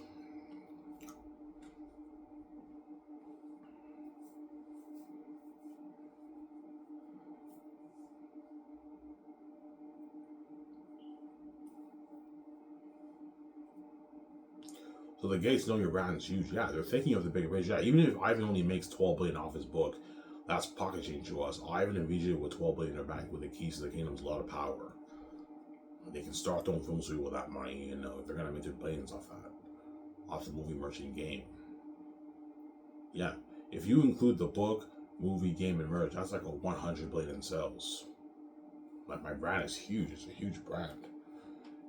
So the Gates know your brand is huge. Yeah, they're thinking of the bigger picture. Yeah, even if Ivan only makes 12 billion off his book, that's pocket change to us. Ivan and VJ with 12 billion in their bank with the keys to the kingdom's a lot of power. They can start their own film studio with that money, and they're gonna make their billions off that, off the movie merchant game. Yeah, if you include the book, movie, game, and merch, that's like a 100 billion in sales. Like my brand is huge. It's a huge brand.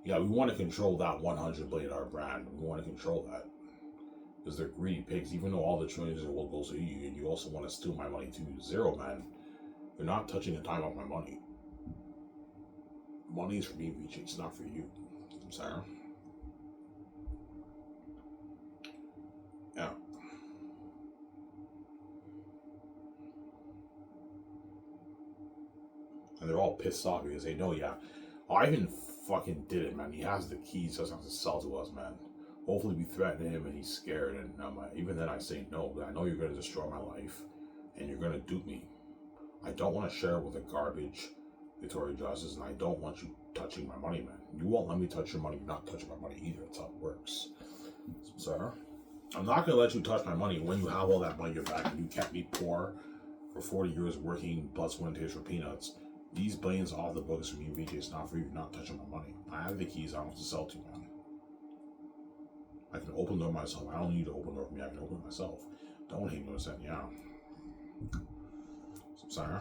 Yeah, we want to control that 100 billion dollar brand. We want to control that because they're greedy pigs. Even though all the trillions in the world goes to you, and you also want to steal my money too. Zero, man. You're not touching a dime of my money. Money is for me, VJ. It's not for you. I'm sorry. Yeah. And they're all pissed off because they know, yeah, Ivan fucking did it, man. He has the keys, doesn't have to sell to us, man. Hopefully, we threaten him and he's scared. And even then, I say no. I know you're going to destroy my life and you're going to dupe me. I don't want to share with a garbage Victoria Justice, and I don't want you touching my money, man. You won't let me touch your money. You're not touching my money either. That's how it works. Sir, I'm not going to let you touch my money when you have all that money in your back and you kept me poor for 40 years working blood, sweat, and tears for peanuts. These billions off the books for me, VJ. It's not for you. You're not touching my money. I have the keys. I don't have to sell to you, man. I can open the door myself. I don't need you to open the door for me. I can open it myself. Don't hate me with that. Yeah. Sorry.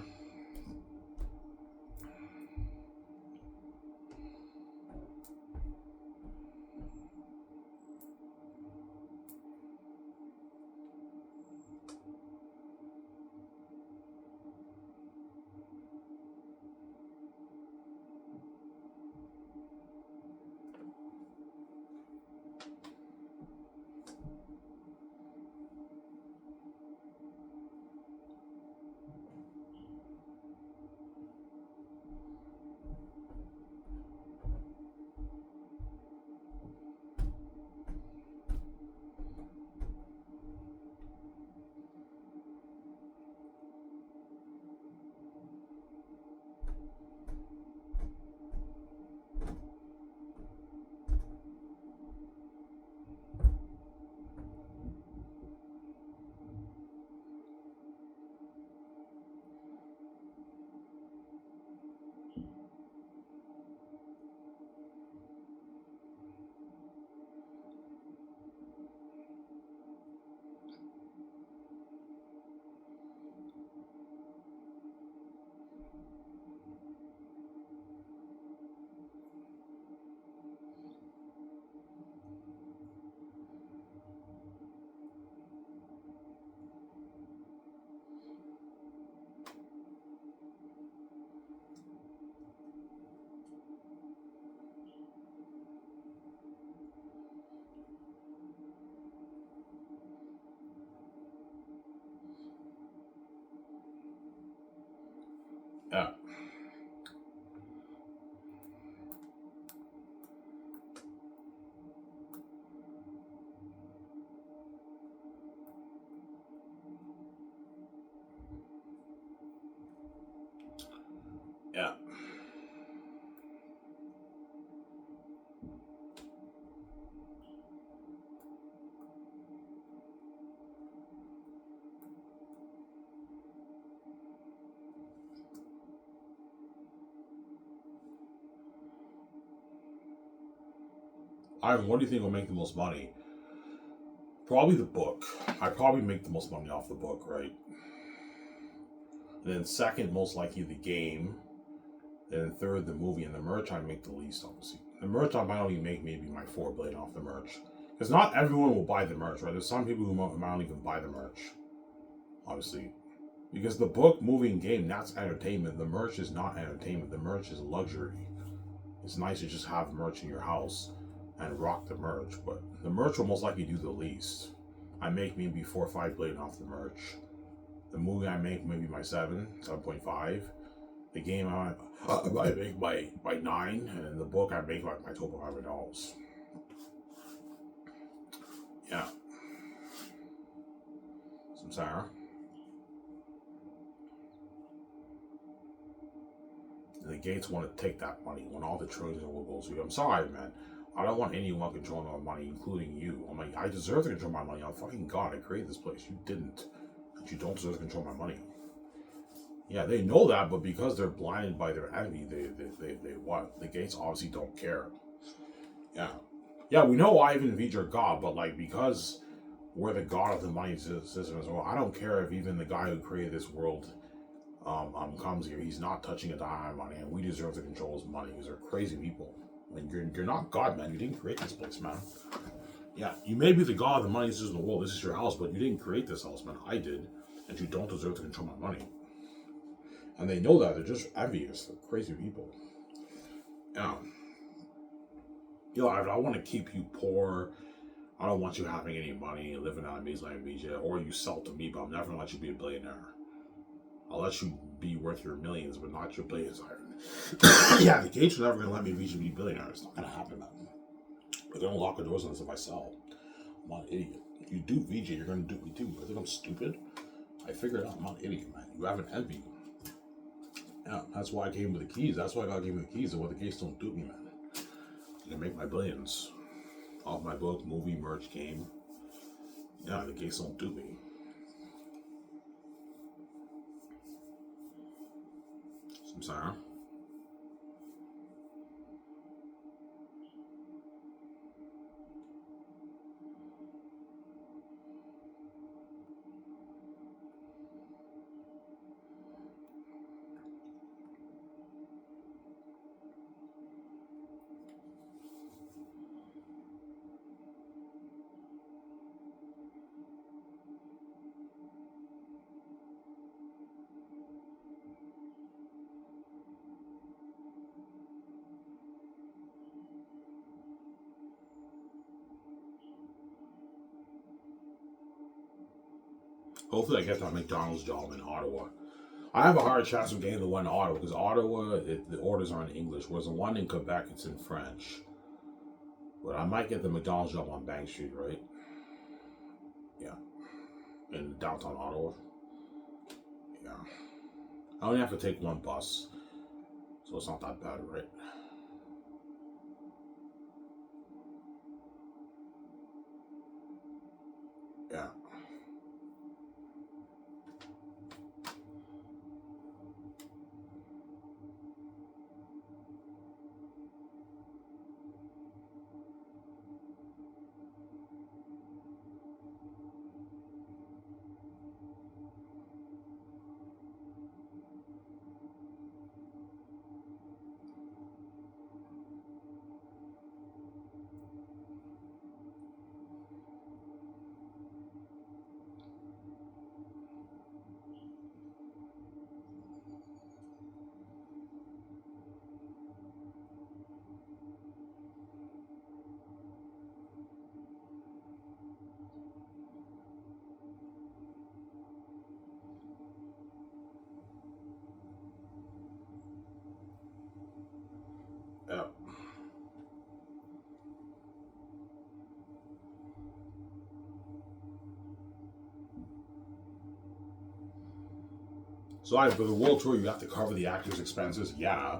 Yeah. Yeah. Ivan, what do you think will make the most money? Probably the book. I probably make the most money off the book, right? And then second, most likely the game. And then third, the movie, and the merch I make the least, obviously. The merch I might only make maybe my 4 billion off the merch. Because not everyone will buy the merch, right? There's some people who might not even buy the merch, obviously. Because the book, movie, and game, that's entertainment. The merch is not entertainment. The merch is luxury. It's nice to just have merch in your house and rock the merch, but the merch will most likely do the least. I make maybe 4 or 5 billion off the merch. The movie I make maybe my 7.5. The game I make by 9, and then the book I make like my total $500. Yeah. Some Sarah. And the Gates want to take that money when all the trillions will go to you. I'm sorry, man. I don't want anyone controlling my money, including you. I'm like, I deserve to control my money. I'm fucking God. I created this place. You didn't. But you don't deserve to control my money. Yeah, they know that, but because they're blinded by their envy, they what? The Gates obviously don't care. Yeah. Yeah, we know Ivan and Vij are God, but like, because we're the God of the money system as well, I don't care if even the guy who created this world comes here. He's not touching a dime of money, and we deserve to control his money because they're crazy people. Like, you're not God, man. You didn't create this place, man. Yeah, you may be the God of the money system in the world. This is your house, but you didn't create this house, man. I did, and you don't deserve to control my money. And they know that. They're just envious. They're crazy people. Yeah. You know, I want to keep you poor. I don't want you having any money, living on a measly BJ, or you sell to me, but I'm never going to let you be a billionaire. I'll let you be worth your millions, but not your billions, Ivan. Yeah, the Gates are never going to let me be a billionaire. It's not going to happen, man. But they don't lock the doors on this if I sell. I'm not an idiot. If you do VJ, you're going to do me too. I think I'm stupid. I figured it out. I'm not an idiot, man. You have an envy. Yeah, that's why I gave him the keys. That's why I got to give him the keys. And what the Gates don't do me, man. You can make my billions off my book, movie, merch, game. Yeah, the Gates don't do me. I'm sorry. Hopefully, I get that McDonald's job in Ottawa. I have a hard chance of getting the one in Ottawa because Ottawa, the orders are in English, whereas the one in Quebec, it's in French. But I might get the McDonald's job on Bank Street, right? Yeah, in downtown Ottawa. Yeah, I only have to take one bus, so it's not that bad, right? Yeah. So I, for the world tour, you have to cover the actors' expenses. Yeah.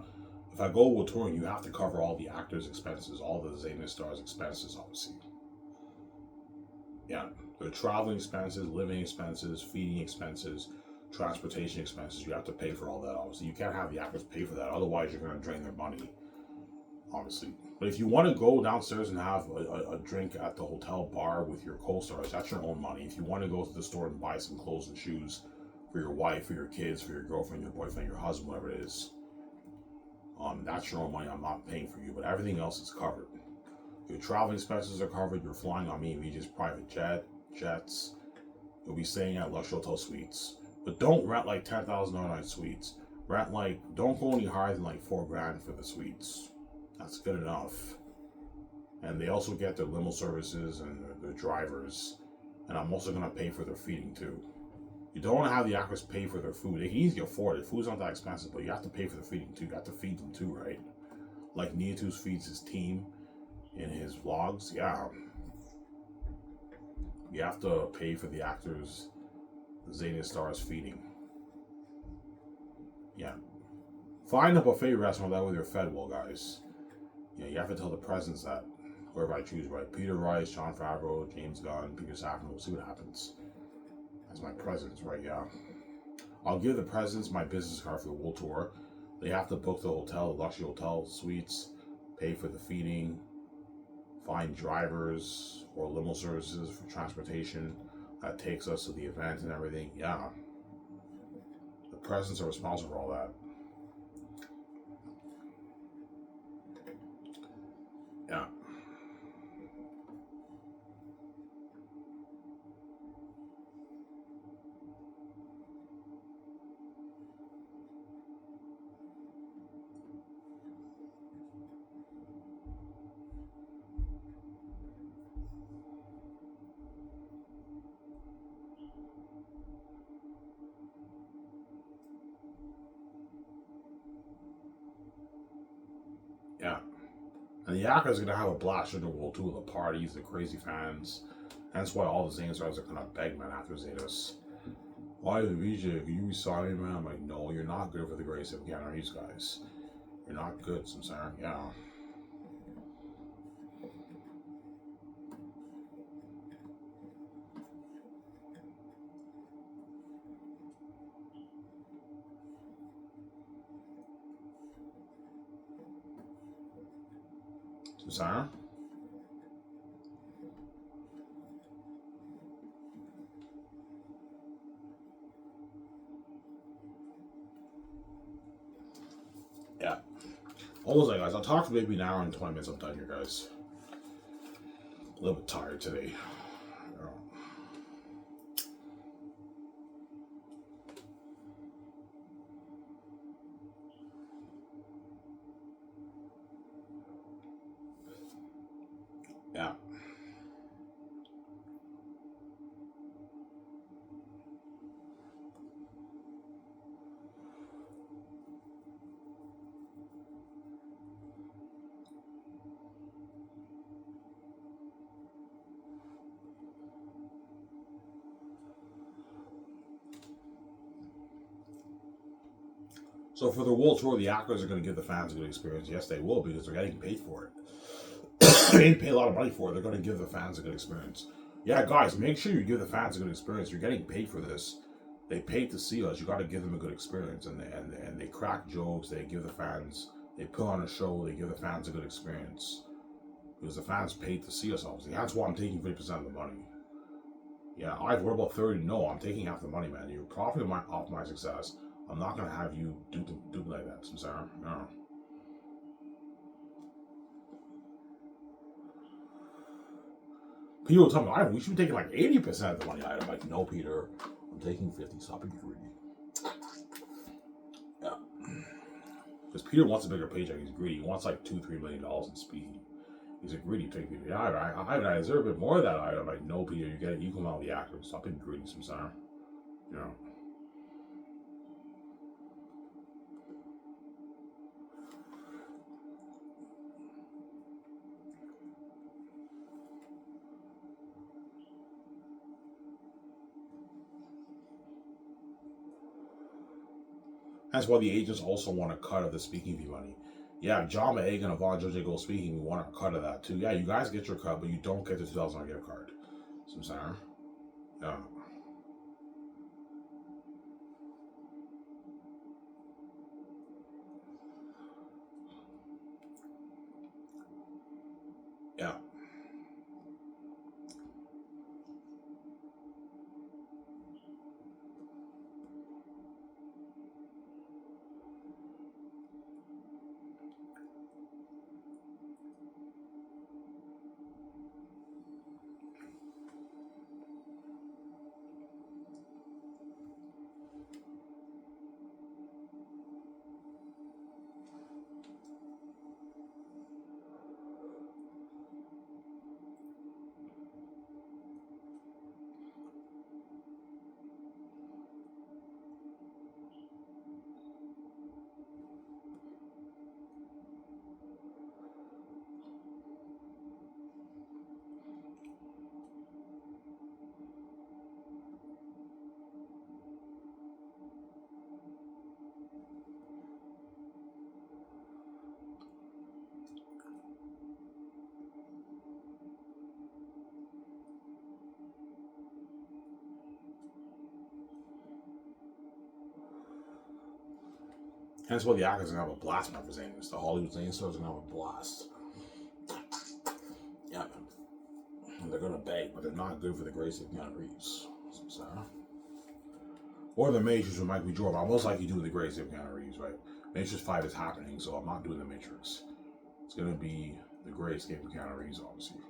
If I go world touring, you have to cover all the actors' expenses, all the Xanus stars' expenses, obviously. Yeah. The traveling expenses, living expenses, feeding expenses, transportation expenses. You have to pay for all that, obviously. You can't have the actors pay for that. Otherwise, you're going to drain their money, obviously. But if you want to go downstairs and have a drink at the hotel bar with your co-stars, that's your own money. If you want to go to the store and buy some clothes and shoes for your wife, for your kids, for your girlfriend, your boyfriend, your husband, whatever it is, that's your own money. I'm not paying for you, but everything else is covered. Your traveling expenses are covered. You're flying on me, just private jets. You'll be staying at luxury hotel suites, but don't rent like $10,000 night suites. Rent like, don't go any higher than like $4,000 for the suites. That's good enough. And they also get their limo services and their drivers. And I'm also gonna pay for their feeding too. You don't want to have the actors pay for their food. They can easily afford it. Food's not that expensive, but you have to pay for the feeding too. You have to feed them too, right? Like Neatus feeds his team in his vlogs. Yeah. You have to pay for the actors, the Xanus stars feeding. Yeah. Find a buffet restaurant that way they're fed well, guys. Yeah, you have to tell the presidents that whoever I choose, right? Peter Rice, Jon Favreau, James Gunn, Peter Safran, we'll see what happens. As my presidents, right? Yeah. I'll give the presidents my business card for the world tour. They have to book the hotel, the luxury hotel suites, pay for the feeding, find drivers or limo services for transportation that takes us to the event and everything. Yeah. The presidents are responsible for all that. Yeah. Yeah. And the actors are going to have a blast during the world tour, the parties, the crazy fans. That's why all the Xanus stars are going to beg, man, after Xanus. Why the VJ? Can you resign me, man? I'm like, no, you're not good for the grace of Xanus, guys. You're not good, Samsara. Yeah. Samsara? Yeah. Almost like, guys, I'll talk for maybe an hour and 20 minutes. I'm done here, guys. A little bit tired today. Yeah. So for the world tour, the actors are going to give the fans a good experience. Yes, they will, because they're getting paid for it. They didn't pay a lot of money for it. They're going to give the fans a good experience. Yeah, guys, make sure you give the fans a good experience. You're getting paid for this. They paid to see us. You got to give them a good experience. And they crack jokes. They give the fans. They put on a show. They give the fans a good experience. Because the fans paid to see us, obviously. That's why I'm taking 50% of the money. Yeah, what about 30? No, I'm taking half the money, man. You're profiting off my success. I'm not going to have you do like that, Samsara. No. People tell me, we should be taking like 80% of the money. I'm like, no, Peter, I'm taking 50. Stop being greedy. Yeah. Because Peter wants a bigger paycheck. He's greedy. He wants like $2-3 million in speed. He's a greedy take Peter. Yeah, I deserve a bit more of that. I'm like, no, Peter, you're getting equal amount of the actors. Stop being greedy, Samsara. You know. That's why the agents also want a cut of the speaking fee money. Yeah, John Egg and Yvonne JJ Go speaking, we want a cut of that too. Yeah, you guys get your cut, but you don't get the $2,000 gift card. So I'm saying, yeah. Yeah. Hence why the actors are gonna have a blast, man, for Xanus. The Hollywood Xanus stars are gonna have a blast. Yeah, man. And they're gonna beg, but they're not good for the grace of Keanu Reeves. So, or the Matrix with Mike B. Jordan. I'll most likely do the grace of Keanu Reeves, right? Matrix 5 is happening, so I'm not doing the Matrix. It's gonna be the Great Escape of Keanu Reeves, obviously.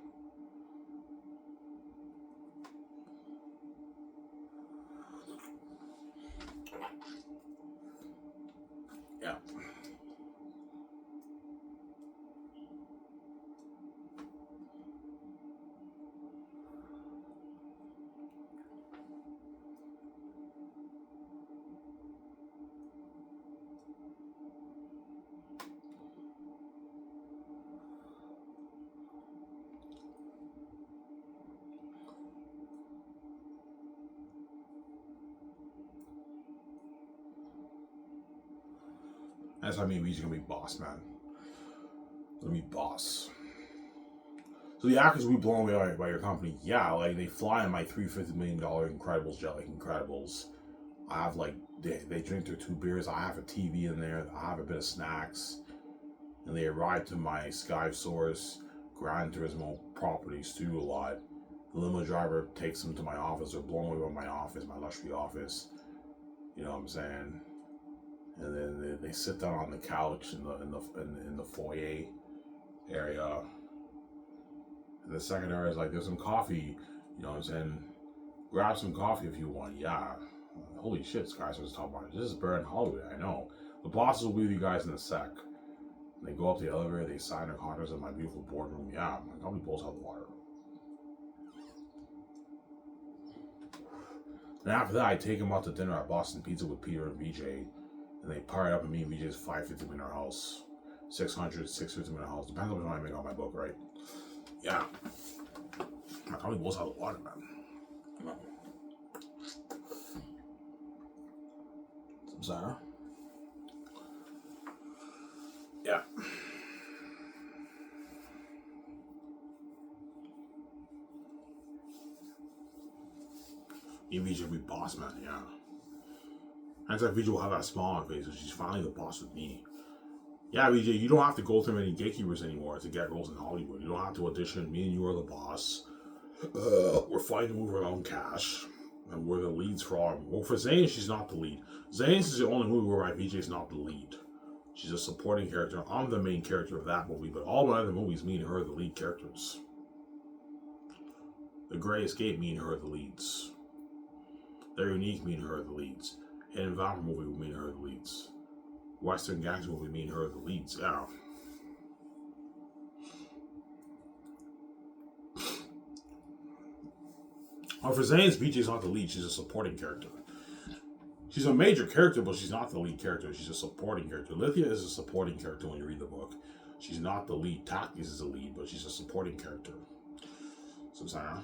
Yeah. That's how I mean he's gonna be boss, man. Gonna be boss. So the actors will be blown away by your company. Yeah, like they fly in my $350 million Incredibles jet, like Incredibles. I have like they drink their 2 beers. I have a TV in there. I have a bit of snacks, and they arrive to my Sky Source Gran Turismo property studio lot. The limo driver takes them to my office. They're blown away by my office, my luxury office. You know what I'm saying? And then they sit down on the couch in the foyer area. And the second area is like, there's some coffee. You know what I'm saying? Grab some coffee if you want. Yeah. Holy shit, Sky was talking about it. This is Burn Hollywood, I know. The bosses will be with you guys in a sec. They go up the elevator, they sign their contracts in my beautiful boardroom. Yeah, my company blows out the water. And after that, I take them out to dinner at Boston Pizza with Peter and VJ. And they party up, and me and VJ's $550 in our house. $650 in our house. Depends on what I make on my book, right? Yeah. My company blows out the water, man. Sorry. Yeah. VJ will be boss, man, yeah. And it's like VJ will have that smile on her face, so she's finally the boss with me. Yeah, VJ, you don't have to go through many gatekeepers anymore to get roles in Hollywood. You don't have to audition. Me and you are the boss. We're fighting to move our own cash. And we're the leads for all. Well, for Xanus, she's not the lead. Xanus is the only movie where my VJ is not the lead. She's a supporting character. I'm the main character of that movie, but all my other movies, me and her are the lead characters. The Great Escape, me and her are the leads. They're Unique, me and her are the leads. Hidden Vampire movie, me and her are the leads. Western Gangster movie, me and her are the leads. Yeah. For Xanus, VJ's not the lead. She's a supporting character. She's a major character, but she's not the lead character. She's a supporting character. Lithia is a supporting character when you read the book. She's not the lead. Tactics is the lead, but she's a supporting character. So, Sarah.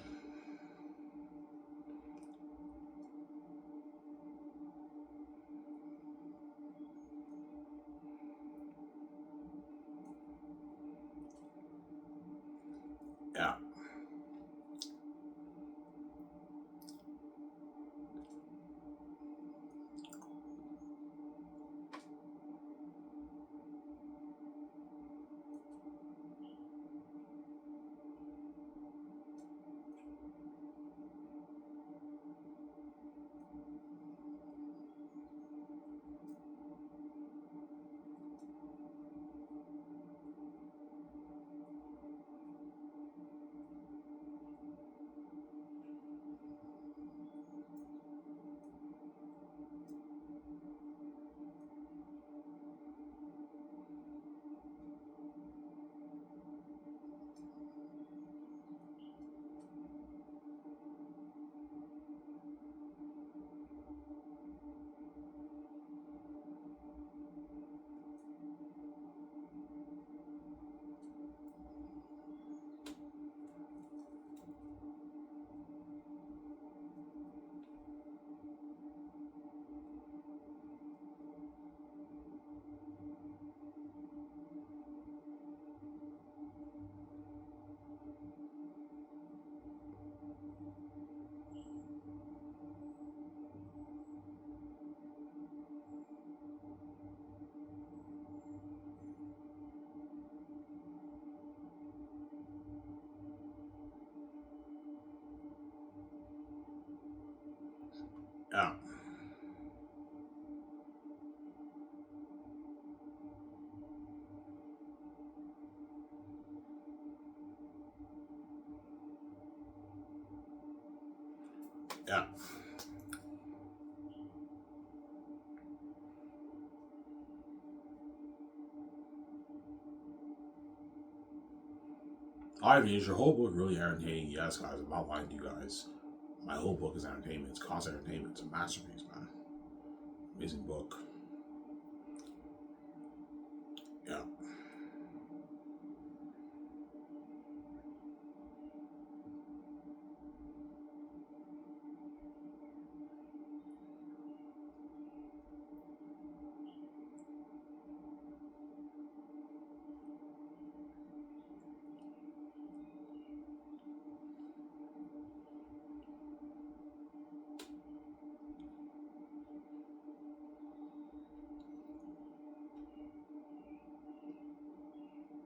Yeah. Yeah. Ivan, is your whole book really entertaining? Yes, guys. I'm not lying to you guys. My whole book is entertainment. It's constant entertainment. It's a masterpiece, man. Amazing book. Yeah.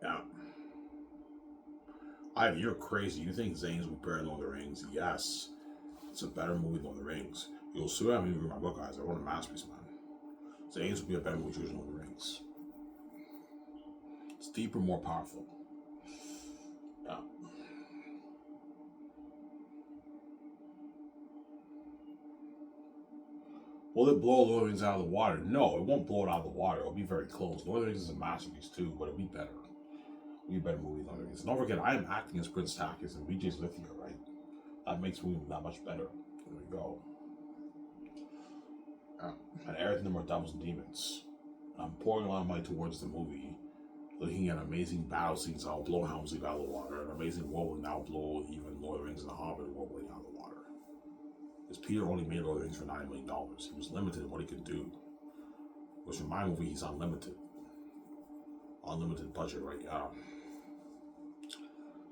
Yeah. Ivan, you're crazy. You think Zane's will better than Lord of the Rings? Yes. It's a better movie than Lord of the Rings. You'll see what I mean with my book, guys. I wrote a masterpiece, man. Zane's will be a better movie than Lord of the Rings. It's deeper, more powerful. Yeah. Will it blow Lord of the Rings out of the water? No, it won't blow it out of the water. It'll be very close. Lord of the Rings is a masterpiece too, but it'll be better. It'll be a better movie than Lord of the Rings. Don't forget, I am acting as Prince Takis and BJ's Lithia, right? That makes the movie that much better. There we go. Yeah. And everything more devils and demons. I'm pouring a lot of money towards the movie. Looking at amazing battle scenes that'll blow Helmsley out of the water, an amazing world that'll blow even Lord of the Rings and the Hobbit world out of the water. Because Peter only made Lord of the Rings for $9 million. He was limited in what he could do. Which in my movie, he's unlimited. Unlimited budget, right? Yeah.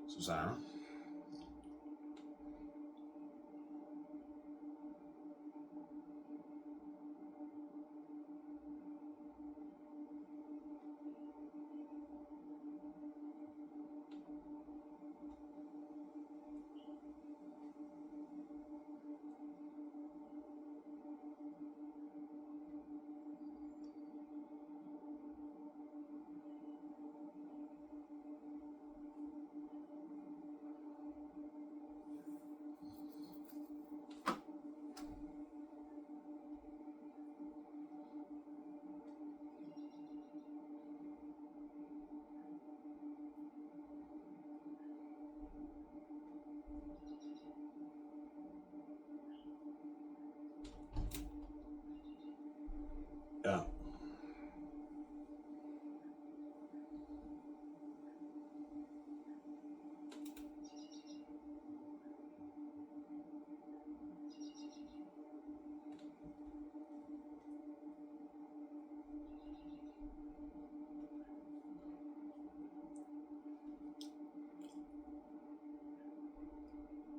Susanna? Yeah.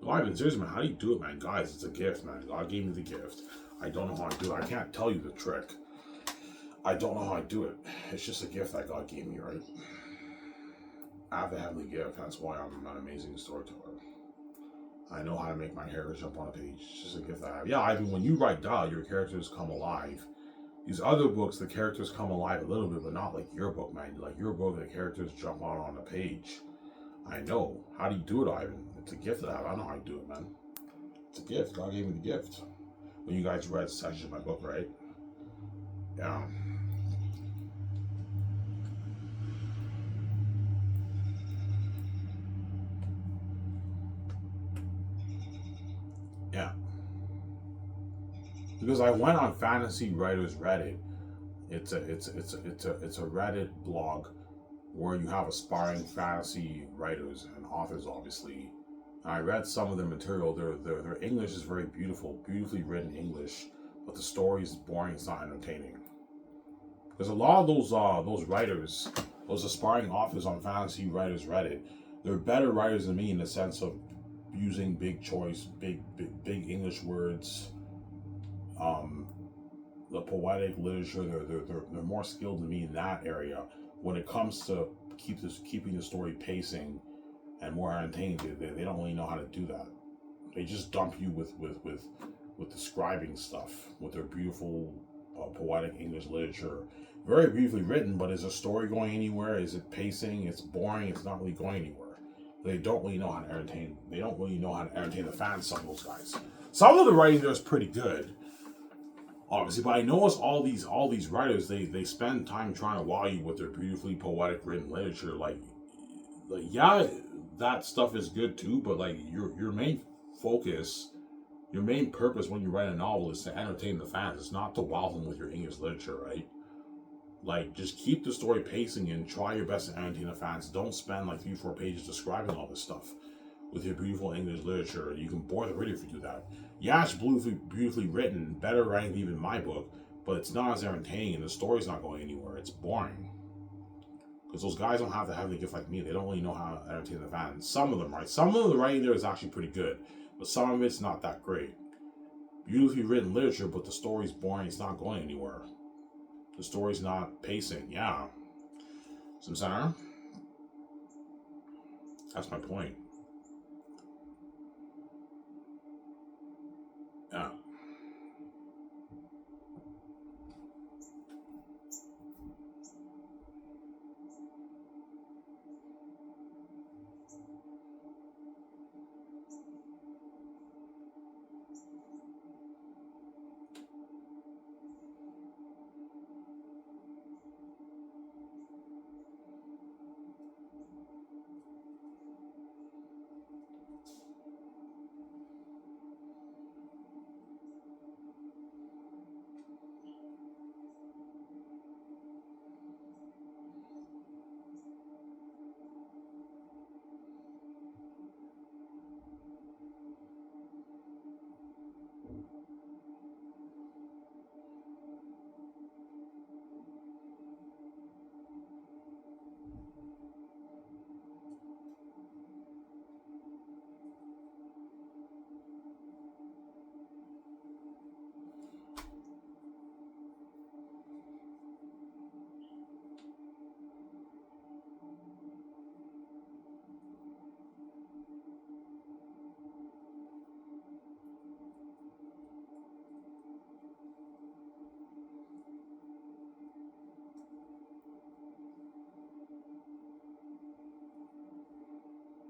No, Ivan, seriously, man, how do you do it, man? Guys, it's a gift, man. God gave me the gift. I don't know how I do it. I can't tell you the trick. I don't know how I do it. It's just a gift that God gave me, right? I have the heavenly gift. That's why I'm an amazing storyteller. I know how to make my characters jump on a page. It's just a gift I have. Yeah, Ivan, when you write down, your characters come alive. These other books, the characters come alive a little bit, but not like your book, man. Like your book, the characters jump on the page. I know. How do you do it, Ivan? It's a gift that I have. I know how to do it, man. It's a gift. God gave me the gift. When you guys read section of my book, right? Yeah. Yeah. Because I went on Fantasy Writers Reddit. It's a Reddit blog where you have aspiring fantasy writers and authors, obviously. And I read some of their material. Their English is very beautiful, beautifully written English, but the story is boring. It's not entertaining. Because a lot of those writers, those aspiring authors on Fantasy Writers Reddit, they're better writers than me in the sense of using big choice, big English words, um, the poetic literature. They're more skilled than me in that area. When it comes to keeping the story pacing and more entertaining, they don't really know how to do that. They just dump you with with describing stuff, with their beautiful poetic English literature. Very beautifully written, but is the story going anywhere? Is it pacing? It's boring. It's not really going anywhere. They don't really know how to entertain. They don't really know how to entertain the fans. Some of those guys. Some of the writing there is pretty good, obviously, but I notice all these writers, they spend time trying to wow you with their beautifully poetic written literature. Like yeah, that stuff is good too, but like your main focus, your main purpose when you write a novel is to entertain the fans. It's not to wow them with your English literature, right? Like, just keep the story pacing and try your best to entertain the fans. Don't spend like 3-4 pages describing all this stuff with your beautiful English literature. You can bore the reader if you do that. Yeah, it's beautifully written, better writing than even my book, but it's not as entertaining and the story's not going anywhere. It's boring. Because those guys don't have the gift like me. They don't really know how to entertain the fans. Some of them, right? Some of the writing there is actually pretty good, but some of it's not that great. Beautifully written literature, but the story's boring. It's not going anywhere. The story's not pacing. Yeah. Some center. That's my point. Yeah.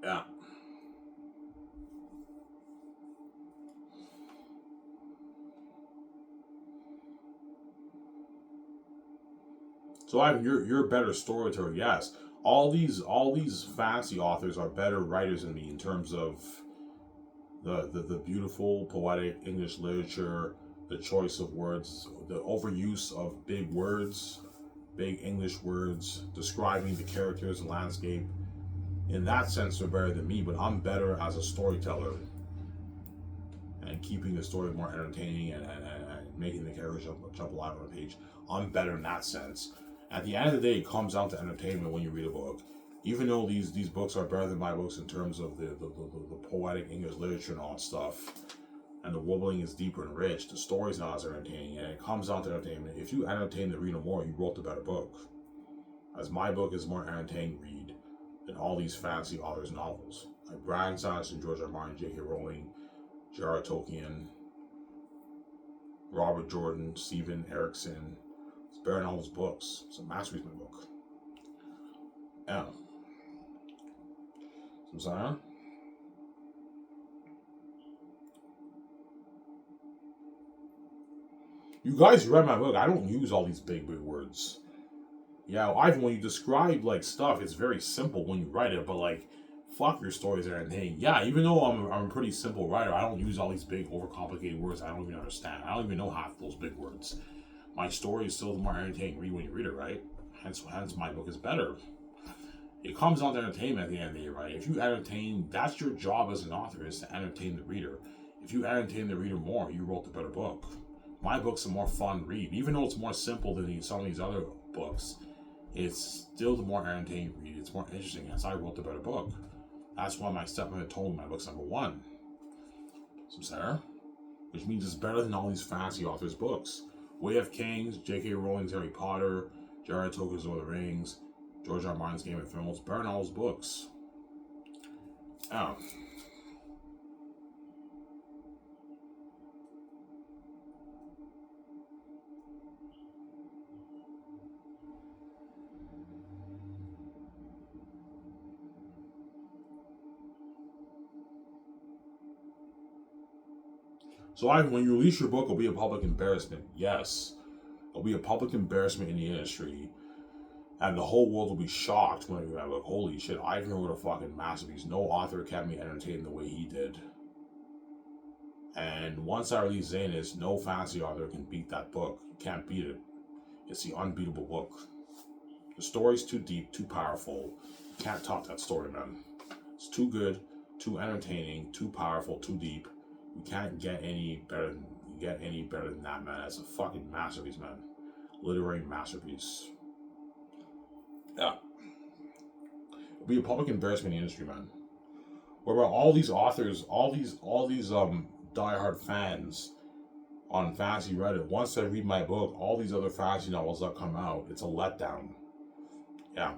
Yeah. So you're a better storyteller, yes. All these fantasy authors are better writers than me in terms of the beautiful poetic English literature, the choice of words, the overuse of big words, big English words, describing the characters and landscape. In that sense, they're better than me, but I'm better as a storyteller and keeping the story more entertaining and making the characters jump alive on a page. I'm better in that sense. At the end of the day, it comes down to entertainment when you read a book. Even though these books are better than my books in terms of the poetic English literature and all that stuff, and the wobbling is deeper and rich, the story's not as entertaining, and it comes down to entertainment. If you entertain the reader more, you wrote the better book. As my book is more entertaining read than all these fantasy authors' novels. Like Brian Sanderson, George R. Martin, J.K. Rowling, J.R. Tolkien, Robert Jordan, Steven Erickson. It's better than all those books. It's a masterpiece, my book. Yeah. I'm sorry? You guys read my book. I don't use all these big words. Yeah, Ivan, when you describe like stuff, it's very simple when you write it, but like, fuck your stories and everything. Yeah, even though I'm a pretty simple writer, I don't use all these big, overcomplicated words I don't even understand. I don't even know half those big words. My story is still the more entertaining read when you read it, right? Hence my book is better. It comes down to entertainment at the end of the day, right? If you entertain, that's your job as an author, is to entertain the reader. If you entertain the reader more, you wrote the better book. My book's a more fun read, even though it's more simple than some of these other books. It's still the more entertaining read. It's more interesting as I wrote the better book. That's why my stepmother told me my book's number one. So Sarah, which means it's better than all these fantasy authors' books. Way of Kings, J.K. Rowling's Harry Potter, J.R. Tolkien's Lord of the Rings, George R. Martin's Game of Thrones, better than all those books. Oh. So Ivan, when you release your book, it'll be a public embarrassment. Yes. It'll be a public embarrassment in the industry. And the whole world will be shocked when you're like, holy shit, Ivan wrote a fucking masterpiece. No author kept me entertained the way he did. And once I release Xanus, no fantasy author can beat that book. You can't beat it. It's the unbeatable book. The story's too deep, too powerful. You can't top that story, man. It's too good, too entertaining, too powerful, too deep. You can't get any better than that, man. It's a fucking masterpiece, man. Literary masterpiece. Yeah. It'll be a public embarrassment in the industry, man. What about all these authors, all these diehard fans on fantasy Reddit? Once they read my book, all these other fantasy novels that come out, it's a letdown. Yeah.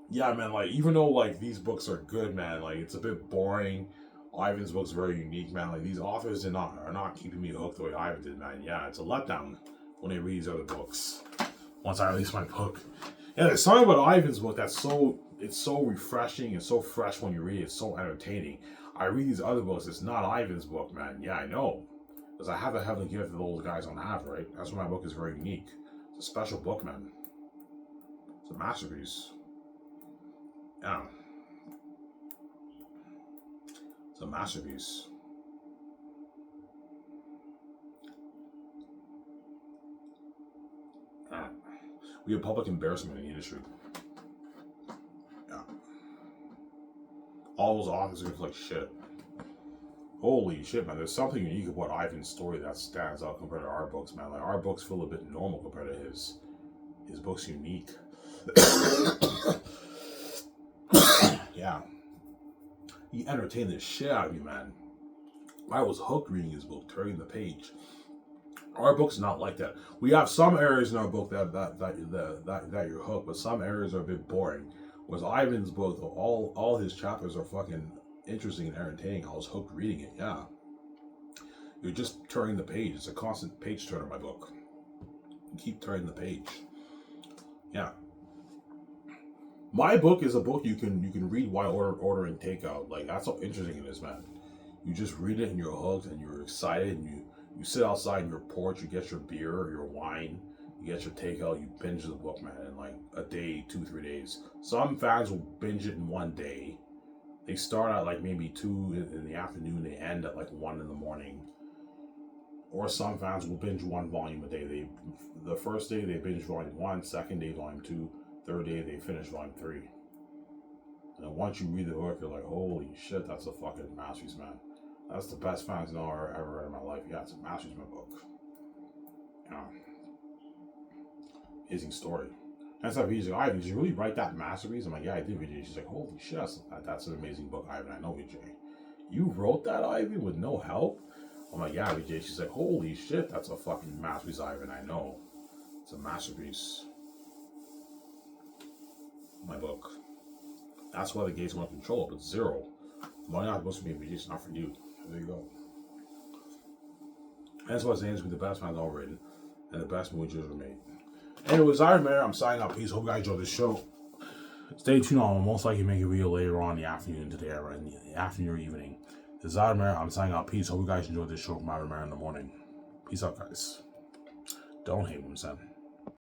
Yeah, man, like, even though, like, these books are good, man, like, it's a bit boring. Ivan's book's very unique, man. Like, these authors are not keeping me hooked the way Ivan did, man. Yeah, it's a letdown when they read these other books. Once I release my book. Yeah, there's something about Ivan's book that's it's so refreshing and so fresh when you read it. It's so entertaining. I read these other books. It's not Ivan's book, man. Yeah, I know. Because I have a heavenly gift that those guys don't have, right? That's why my book is very unique. It's a special book, man. It's a masterpiece. Yeah. It's a masterpiece. Yeah. We have public embarrassment in the industry. Yeah. All those authors are like shit. Holy shit, man. There's something unique about Ivan's story that stands out compared to our books, man. Like, our books feel a bit normal compared to his. His book's unique. Yeah. He entertained the shit out of me, man. I was hooked reading his book, turning the page. Our book's not like that. We have some areas in our book that you're hooked, but some areas are a bit boring. Whereas Ivan's book, all his chapters are fucking interesting and entertaining. I was hooked reading it, yeah. You're just turning the page. It's a constant page turner, my book. You keep turning the page. Yeah. My book is a book you can read while ordering takeout. Like, that's how interesting it is, man. You just read it and you're hooked and you're excited and you sit outside in your porch, you get your beer or your wine, you get your takeout, you binge the book, man, in like a day, 2-3 days. Some fans will binge it in one day. They start at like maybe 2 in the afternoon, they end at like 1 in the morning. Or some fans will binge one volume a day. The first day they binge volume 1, second day volume 2, third day they finish volume 3. And once you read the book, you're like, holy shit, that's a fucking masterpiece, man. That's the best fantasy novel I've ever read in my life. Yeah, it's a masterpiece, my book. Yeah. Amazing story. And it's like, he's like, Ivan, did you really write that masterpiece? I'm like, yeah, I did, Vijay. She's like, holy shit, that's an amazing book, Ivan. I know, Vijay. You wrote that, Ivan, with no help? I'm like, yeah, Vijay. She's like, holy shit, that's a fucking masterpiece, Ivan. I know. It's a masterpiece. My book. That's why the gates want to control it, but 0. Money not supposed to be, Vijay. It's not for you. There you go. And that's why Xanus will be the best man ever written and the best movie ever made. Anyways, Iron Man, I'm signing out. Peace. Hope you guys enjoyed the show. Stay tuned. I'll most likely make a video later on in the afternoon today, or in the afternoon or evening. This is Iron Man. I'm signing out. Peace. Hope you guys enjoyed this show from Iron Man in the morning. Peace out, guys. Don't hate him, son.